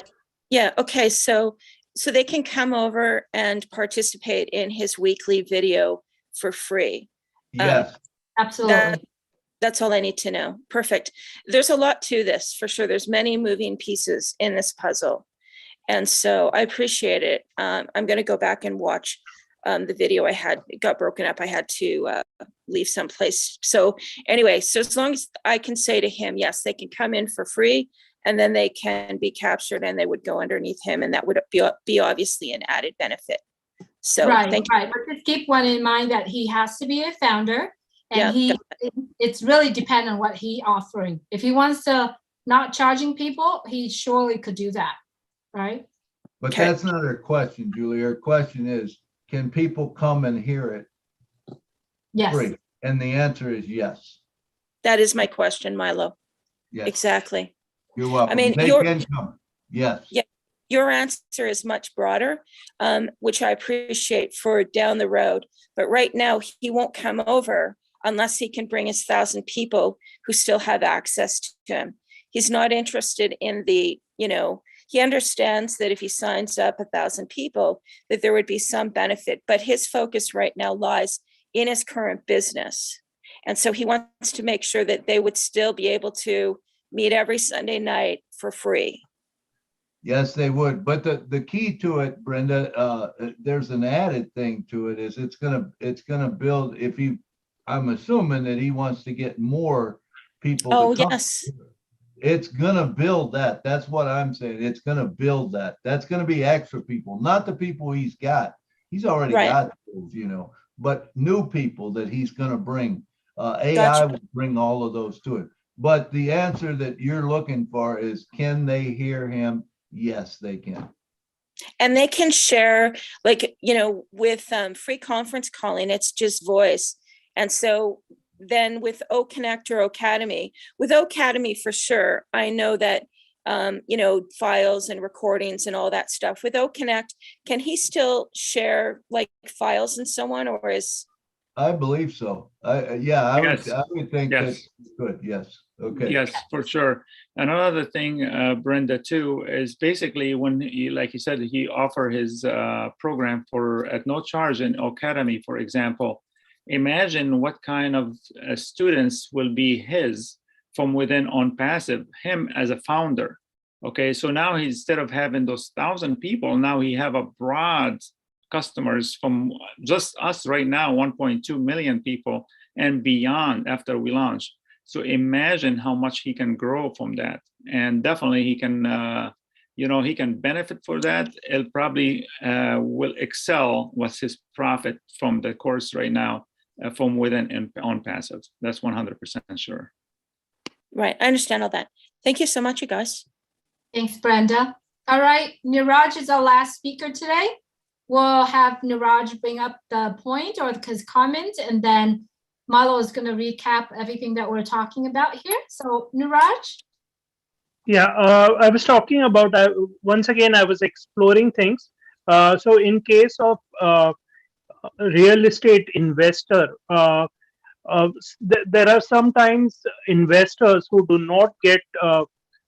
Yeah, okay, so they can come over and participate in his weekly video for free. Yes. Absolutely. That's all I need to know. Perfect. There's a lot to this, for sure. There's many moving pieces in this puzzle. And so I appreciate it. I'm going to go back and watch the video it got broken up. I had to leave someplace. So anyway, so as long as I can say to him, yes, they can come in for free, and then they can be captured and they would go underneath him, and that would be obviously an added benefit. So right, thank you. right. But just keep one in mind that he has to be a founder, and Yeah, it's really dependent on what he offering. If he wants to not charging people, he surely could do that, right? But that's not her question, Julie. Her question is, can people come and hear it Yes. free? And the answer is yes. That is my question, Milo. Yes. Exactly. You're welcome. I mean, they can come. Yes. Yeah, your answer is much broader, which I appreciate for down the road. But right now, he won't come over unless he can bring his 1,000 people who still have access to him. He's not interested in the, he understands that if he signs up 1,000 people, that there would be some benefit, but his focus right now lies in his current business. And so he wants to make sure that they would still be able to meet every Sunday night for free. Yes, they would. But the key to it, Brenda, there's an added thing to it, is it's gonna build, I'm assuming that he wants to get more people. Oh, to come. yes. It's gonna build that. That's what I'm saying. It's gonna build that. That's gonna be extra people, not the people he's got. He's already got those, but new people that he's gonna bring. AI will bring all of those to it. But the answer that you're looking for is, can they hear him? Yes, they can. And they can share, with free conference calling, it's just voice. And so then with OConnect or Academy, with Academy for sure, I know that, files and recordings and all that stuff. With OConnect, can he still share files and so on, or is? I believe so. I would think that's good. Yes. Okay. Yes, for sure. Another thing, Brenda, too, is basically when he, like you said, he offer his program at no charge in Academy, for example. Imagine what kind of students will be his from within ONPASSIVE, him as a founder. Okay, so now instead of having those 1,000 people, now he have a broad customers from just us right now, 1.2 million people and beyond after we launch. So imagine how much he can grow from that. And definitely he can, he can benefit for that. It probably will excel what's his profit from the course right now from within ONPASSIVE. That's 100% sure. Right, I understand all that. Thank you so much, you guys. Thanks, Brenda. All right, Niraj is our last speaker today. We'll have Niraj bring up the point or his comment, and then Malo is going to recap everything that we're talking about here. So, Niraj? Yeah, I was talking about, once again, I was exploring things. So in case of real estate investor, there are sometimes investors who do not get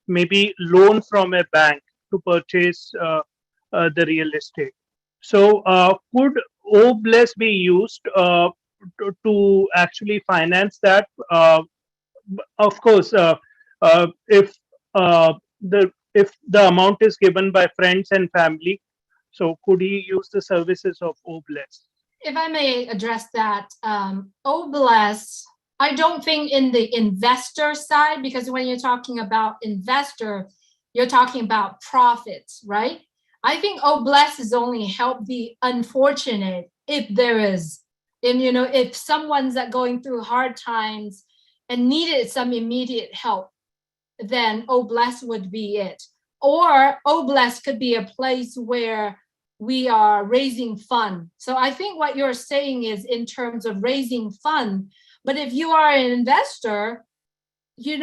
maybe loan from a bank to purchase the real estate. So could OBLESS be used to actually finance that? Of course, if the amount is given by friends and family, so could he use the services of OBLESS? If I may address that, OBLESS, I don't think in the investor side, because when you're talking about investor, you're talking about profits, right? I think OBLESS is only help the unfortunate if there is, and if someone's going through hard times and needed some immediate help, then OBLESS would be it. Or OBLESS could be a place where we are raising fund. So I think what you're saying is in terms of raising fund, but if you are an investor, that's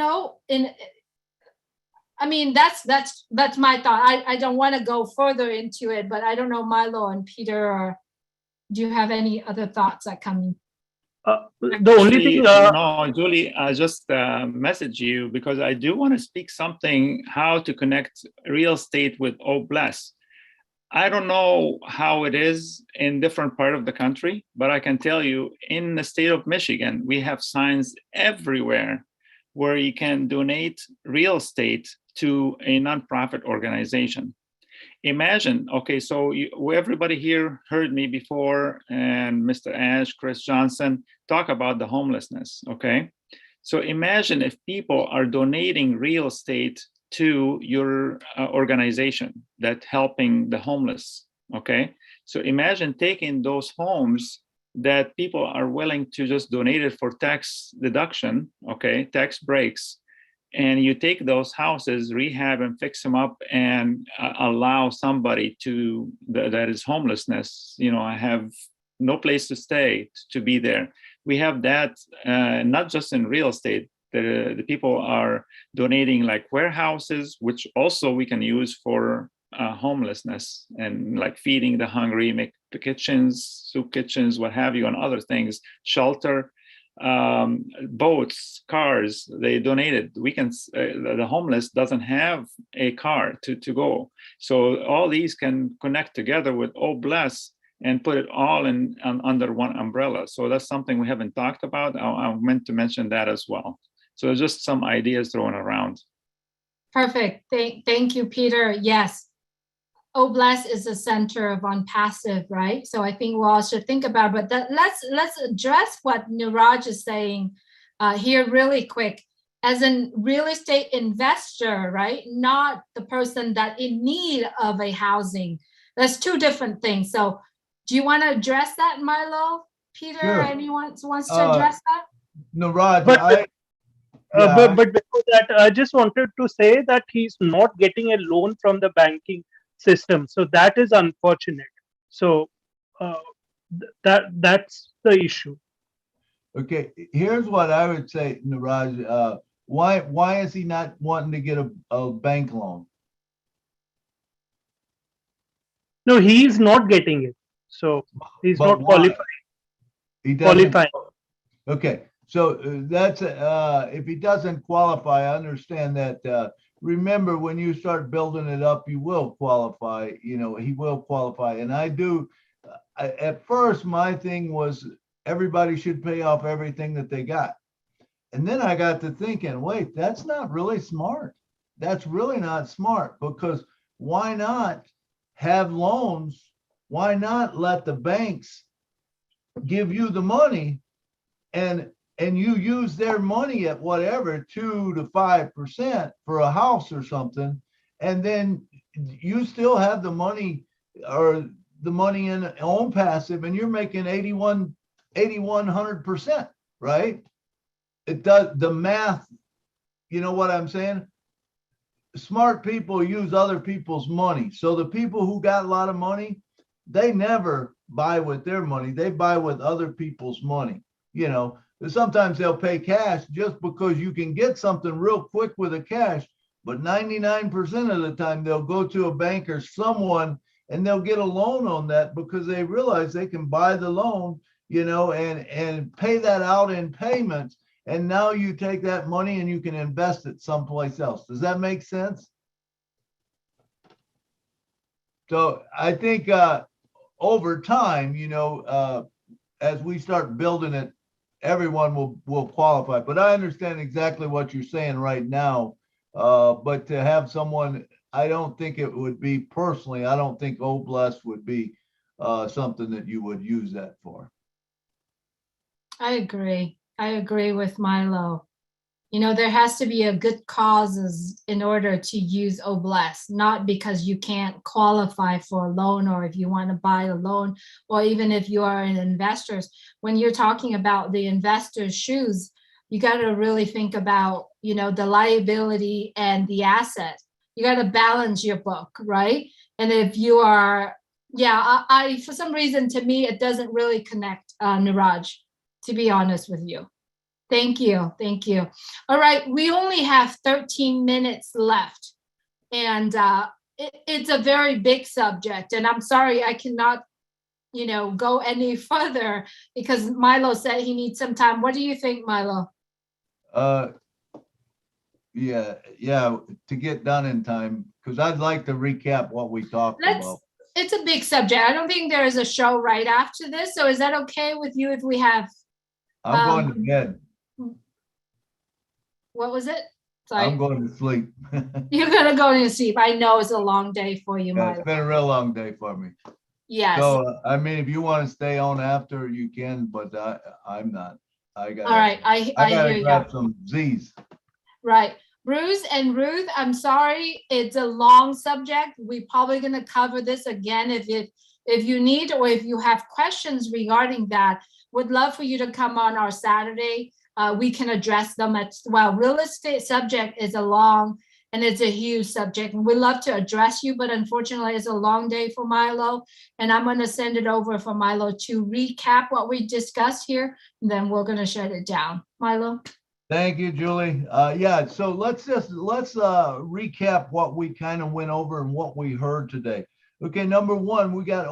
my thought. I don't want to go further into it, but I don't know, Milo and Peter or do you have any other thoughts that come in? The only thing, no, Julie, I just message you because I do want to speak something how to connect real estate with OBLESS. I don't know how it is in different part of the country, but I can tell you in the state of Michigan, we have signs everywhere where you can donate real estate to a nonprofit organization. Imagine, okay, so everybody here heard me before, and Mr. Ash, Chris Johnson, talk about the homelessness, okay? So imagine if people are donating real estate to your organization that helping the homeless, okay? So imagine taking those homes that people are willing to just donate it for tax deduction, okay, tax breaks, and you take those houses, rehab and fix them up, and allow somebody to that is homelessness, you know, I have no place to stay, to be there. We have that not just in real estate. The people are donating like warehouses, which also we can use for homelessness and like feeding the hungry, make the kitchens, soup kitchens, what have you, and other things, shelter. Boats, cars, they donated. We can, the homeless doesn't have a car to go. So all these can connect together with OBLESS and put it all in under one umbrella. So that's something we haven't talked about. I meant to mention that as well. So just some ideas thrown around. Perfect. Thank you, Peter. Yes. OBLESS is the center of Unpassive, right? So I think we all should think about it. But let's address what Niraj is saying here really quick. As a real estate investor, right? Not the person that in need of a housing. That's two different things. So do you want to address that, Milo? Peter, Sure. anyone wants to address that? Niraj, but before that, I just wanted to say that he's not getting a loan from the banking system, so that is unfortunate. So that's the issue. Okay, here's what I would say, Niraj. Why is he not wanting to get a bank loan? No, he's not getting it, so he's not qualifying. He doesn't qualifying. Okay, so that's if he doesn't qualify, I understand that. Remember, when you start building it up, you will qualify. You know, he will qualify, and I do. At first, my thing was everybody should pay off everything that they got, and then I got to thinking, wait, that's not really smart. That's really not smart, because why not have loans? Why not let the banks give you the money, and you use their money at whatever 2 to 5% for a house or something, and then you still have the money or the money in ONPASSIVE, and you're making 8,100%, right? It does the math. You know what I'm saying? Smart people use other people's money. So the people who got a lot of money, they never buy with their money. They buy with other people's money. You know, sometimes they'll pay cash just because you can get something real quick with a cash, but 99% of the time they'll go to a bank or someone and they'll get a loan on that because they realize they can buy the loan, you know, and pay that out in payments. And now you take that money and you can invest it someplace else. Does that make sense? So I think over time, you know, as we start building it, everyone will qualify. But I understand exactly what you're saying right now. But to have someone, I don't think it would be personally, I don't think OBLESS would be something that you would use that for. I agree. I agree with Milo. You know, there has to be a good causes in order to use OBLESS, not because you can't qualify for a loan, or if you want to buy a loan, or even if you are an investor. When you're talking about the investor's shoes, you got to really think about, you know, the liability and the asset. You got to balance your book, right? And if you are, yeah, I for some reason, to me, it doesn't really connect, Niraj, to be honest with you. Thank you. Thank you. All right. We only have 13 minutes left, and it's a very big subject, and I'm sorry I cannot you know, go any further because Milo said he needs some time. What do you think, Milo? Yeah, to get done in time, because I'd like to recap what we talked about. It's a big subject. I don't think there is a show right after this. So is that okay with you if we have? I'm going to bed. What was it? Sorry. I'm going to sleep. You're gonna go to sleep. I know it's a long day for you, Yeah, Milo. it's been a real long day for me. Yes. So, I mean, if you want to stay on after, you can, but I'm not. I got. All right, I gotta hear grab you. some Z's. Right. Bruce and Ruth, I'm sorry, it's a long subject. We're probably gonna cover this again if you need or if you have questions regarding that. Would love for you to come on our Saturday. We can address them well. Real estate subject is a long and it's a huge subject, and we love to address you, but unfortunately it's a long day for Milo, and I'm gonna send it over for Milo to recap what we discussed here, and then we're gonna shut it down. Milo. Thank you, Julie. Yeah, so let's recap what we kind of went over and what we heard today. Okay, number one, we got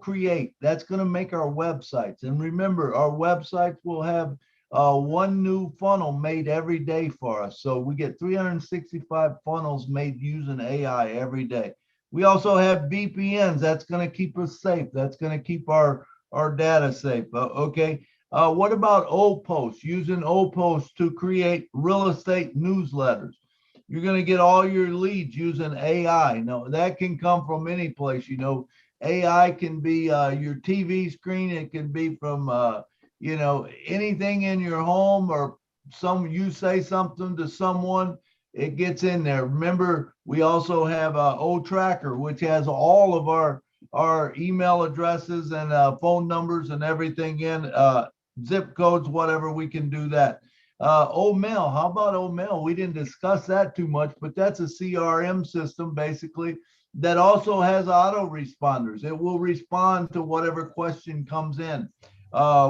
Create. That's going to make our websites. And remember, our websites will have one new funnel made every day for us. So we get 365 funnels made using AI every day. We also have VPNs. That's going to keep us safe. That's going to keep our data safe. Okay. What about OPost? Using OPost to create real estate newsletters. You're going to get all your leads using AI. Now, that can come from any place. You know, AI can be your TV screen. It can be from, you know, anything in your home, or you say something to someone, it gets in there. Remember, we also have OTracker, which has all of our email addresses and phone numbers and everything in. Zip codes, whatever, we can do that. OMail, how about OMail? We didn't discuss that too much, but that's a CRM system basically that also has autoresponders. It will respond to whatever question comes in.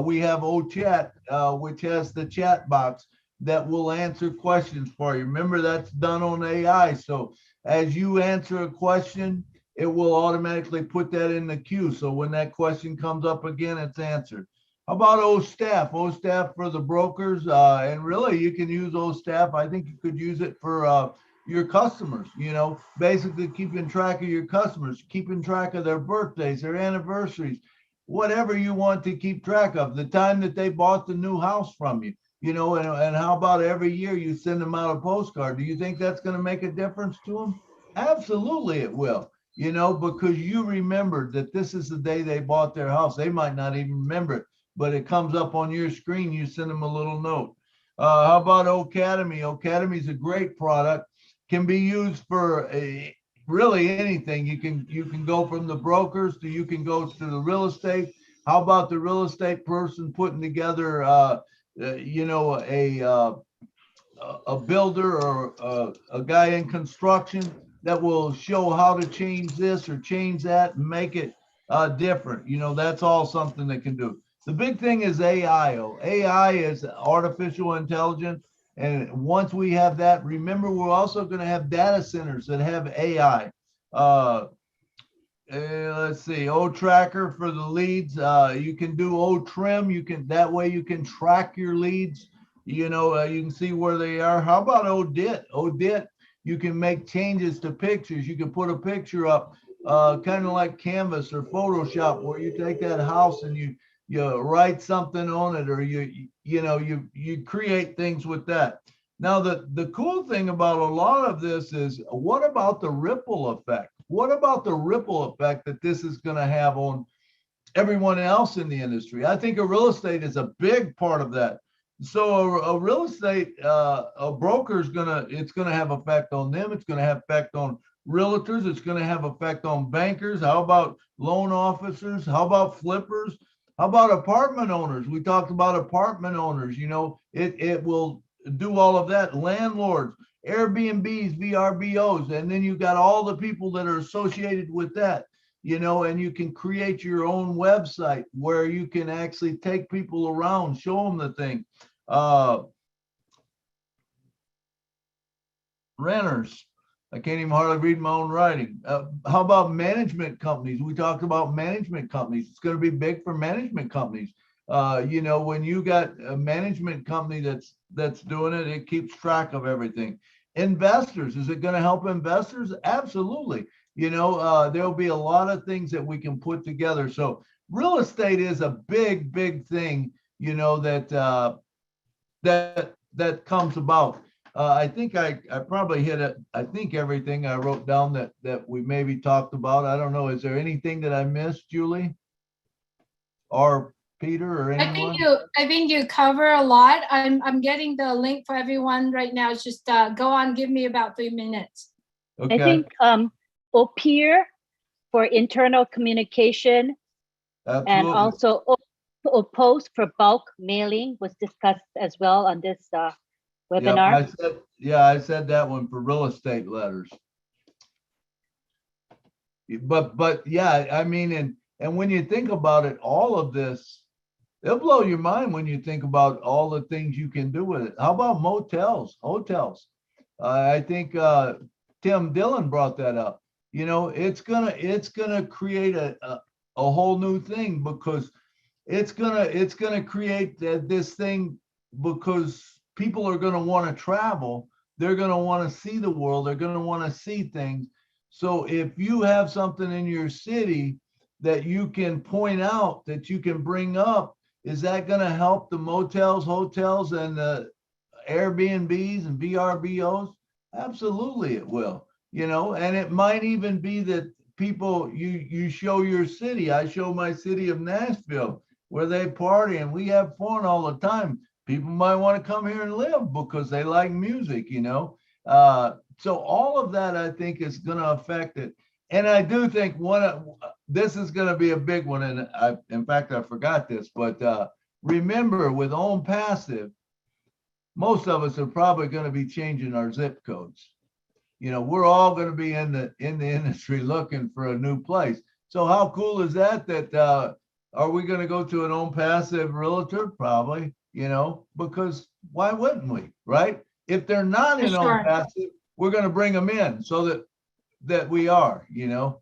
We have OChat, which has the chat box that will answer questions for you. Remember, that's done on AI. So as you answer a question, it will automatically put that in the queue. So when that question comes up again, it's answered. How about OStaff? OStaff for the brokers, and really you can use OStaff. I think you could use it for your customers, you know, basically keeping track of your customers, keeping track of their birthdays, their anniversaries, whatever you want to keep track of, the time that they bought the new house from you, you know, and how about every year you send them out a postcard? Do you think that's going to make a difference to them? Absolutely it will, you know, because you remembered that this is the day they bought their house. They might not even remember it, but it comes up on your screen. You send them a little note. How about Academy? Academy is a great product. Can be used for really anything. You can go from the brokers to you can go to the real estate. How about the real estate person putting together, you know, a builder or a guy in construction that will show how to change this or change that and make it different. You know, that's all something that can do. The big thing is AI. AI is artificial intelligence. And once we have that, remember, we're also going to have data centers that have AI. Let's see, OTracker for the leads. You can do OTrim. That way you can track your leads. You know, you can see where they are. How about ODit? ODit, you can make changes to pictures. You can put a picture up, kind of like Canvas or Photoshop, where you take that house and you write something on it, or you create things with that. Now, the cool thing about a lot of this is, what about the ripple effect? What about the ripple effect that this is going to have on everyone else in the industry? I think a real estate is a big part of that. So a real estate, a broker is it's going to have effect on them. It's going to have effect on realtors. It's going to have effect on bankers. How about loan officers? How about flippers? How about apartment owners? We talked about apartment owners. You know, it will do all of that. Landlords, Airbnbs, VRBOs, and then you got all the people that are associated with that, you know, and you can create your own website where you can actually take people around, show them the thing. Renters, I can't even hardly read my own writing. How about management companies? We talked about management companies. It's going to be big for management companies. You know, when you got a management company that's doing it, it keeps track of everything. Investors, is it going to help investors? Absolutely. You know, there'll be a lot of things that we can put together. So real estate is a big, big thing, you know, that comes about. I think I probably hit it. I think everything I wrote down that we maybe talked about. I don't know. Is there anything that I missed, Julie or Peter or anyone? I think you cover a lot. I'm getting the link for everyone right now. It's just go on. Give me about 3 minutes. Okay. I think OPEER for internal communication. Absolutely. And also post for bulk mailing was discussed as well on this webinar. I said that one for real estate letters. But yeah, I mean, and when you think about it, all of this, it'll blow your mind when you think about all the things you can do with it. How about motels, hotels? I think Tim Dillon brought that up. You know, it's gonna create a whole new thing, because it's gonna create this thing, because people are gonna want to travel. They're gonna want to see the world. They're gonna want to see things. So if you have something in your city that you can point out, that you can bring up, is that going to help the motels, hotels, and the Airbnbs and VRBOs? Absolutely, it will. You know, and it might even be that people, you show your city. I show my city of Nashville, where they party and we have fun all the time. People might want to come here and live because they like music, you know. So all of that, I think, is going to affect it. And I do think this is going to be a big one. And in fact, I forgot this, but remember, with ONPASSIVE, most of us are probably going to be changing our zip codes. You know, we're all going to be in the industry looking for a new place. So how cool is that? Are we going to go to an ONPASSIVE realtor? Probably, you know, because why wouldn't we, right? If they're not in ONPASSIVE, we're going to bring them in so that we are, you know.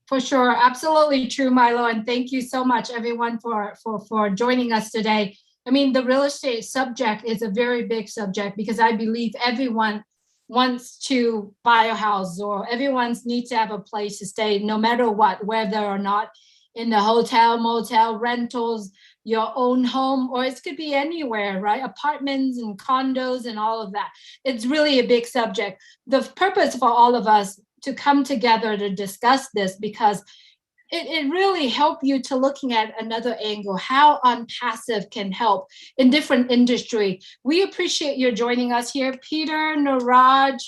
For sure, absolutely true, Milo, and thank you so much, everyone, for joining us today. I mean, the real estate subject is a very big subject, because I believe everyone wants to buy a house, or everyone needs to have a place to stay, no matter what, whether or not in the hotel, motel, rentals, your own home, or it could be anywhere, right? Apartments and condos and all of that. It's really a big subject. The purpose for all of us to come together to discuss this, because it really helps you to looking at another angle, how Unpassive can help in different industry. We appreciate you joining us here. Peter, Niraj,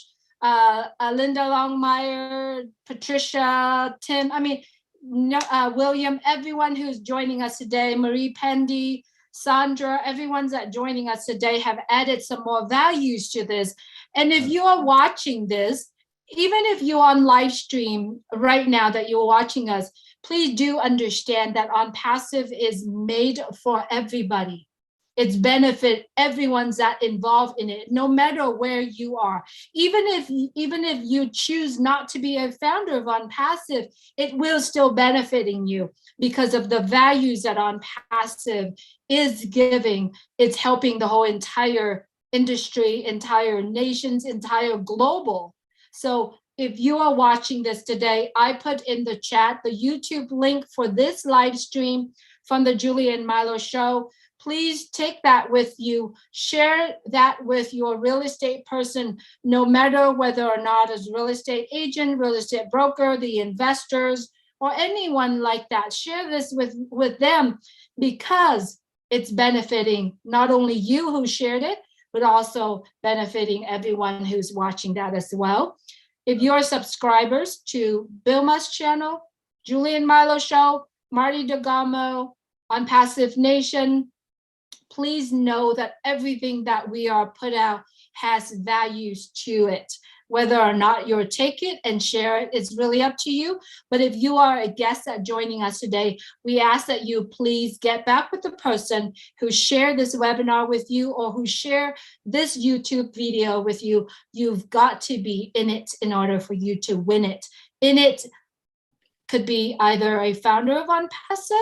Linda Longmire, Patricia, Tim, I mean, William, everyone who's joining us today, Marie Pendy, Sandra, everyone's that joining us today have added some more values to this. And if you are watching this, even if you're on live stream right now that you're watching us, please do understand that Unpassive is made for everybody. It's benefit everyone's that involved in it, no matter where you are. Even if you choose not to be a founder of Unpassive, it will still benefiting you because of the values that Unpassive is giving. It's helping the whole entire industry, entire nations, entire global. So if you are watching this today, I put in the chat the YouTube link for this live stream from the Julie and Milo show. Please take that with you. Share that with your real estate person, no matter whether or not as real estate agent, real estate broker, the investors, or anyone like that. Share this with them, because it's benefiting not only you who shared it, but also benefiting everyone who's watching that as well. If you're subscribers to Bilma's channel, Julie and Milo show, Marty DeGamo, Unpassive Nation, please know that everything that we are put out has values to it. Whether or not you'll take it and share it is really up to you. But if you are a guest that joining us today, we ask that you please get back with the person who shared this webinar with you or who shared this YouTube video with you. You've got to be in it in order for you to win it. In it could be either a founder of Unpassive,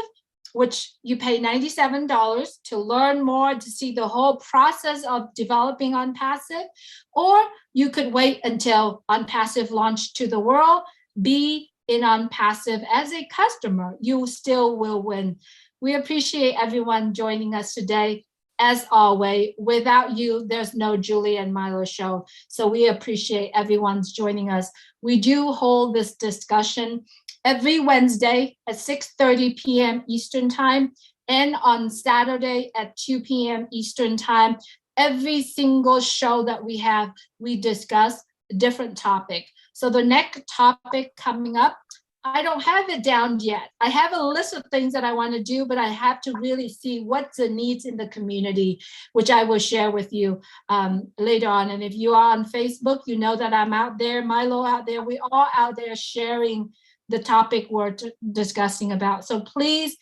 which you pay $97 to learn more, to see the whole process of developing Unpassive, or you could wait until Unpassive launched to the world, be in Unpassive as a customer. You still will win. We appreciate everyone joining us today. As always, without you, there's no Julie and Milo show. So we appreciate everyone's joining us. We do hold this discussion every Wednesday at 6:30 p.m. Eastern Time and on Saturday at 2 p.m. Eastern Time. Every single show that we have, we discuss a different topic. So the next topic coming up, I don't have it down yet. I have a list of things that I want to do, but I have to really see what's the needs in the community, which I will share with you later on. And if you are on Facebook, you know that I'm out there, Milo out there, we're all out there sharing the topic we're discussing about. So please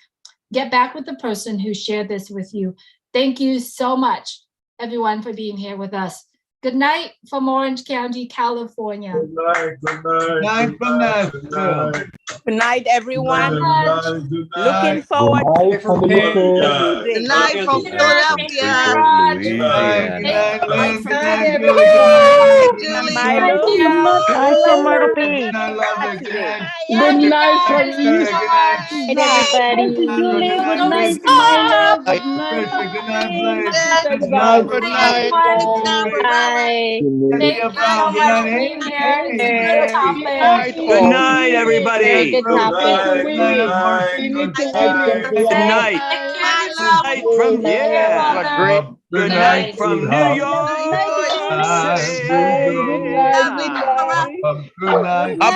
get back with the person who shared this with you. Thank you so much, everyone, for being here with us. Good night from Orange County, California. Good night. Good night from Nashville. Good night, everyone. Good night. Looking forward to Good night from Philadelphia. Good night, Lynn. Good night, Julie. Nice from Myrtle Beach. Good night, lovely. Good night. Good night from you. Good night, everybody. Julie, good Don't night, stop. Milo. Good night, Good night, Blaze. Thanks, Good guys. night. Good night. Bye. Thank you so much for being here. Good topic. Good night, Very everybody. good topic. We need to win. Good night. Good night from Good night from New York. Good night. Bye bye.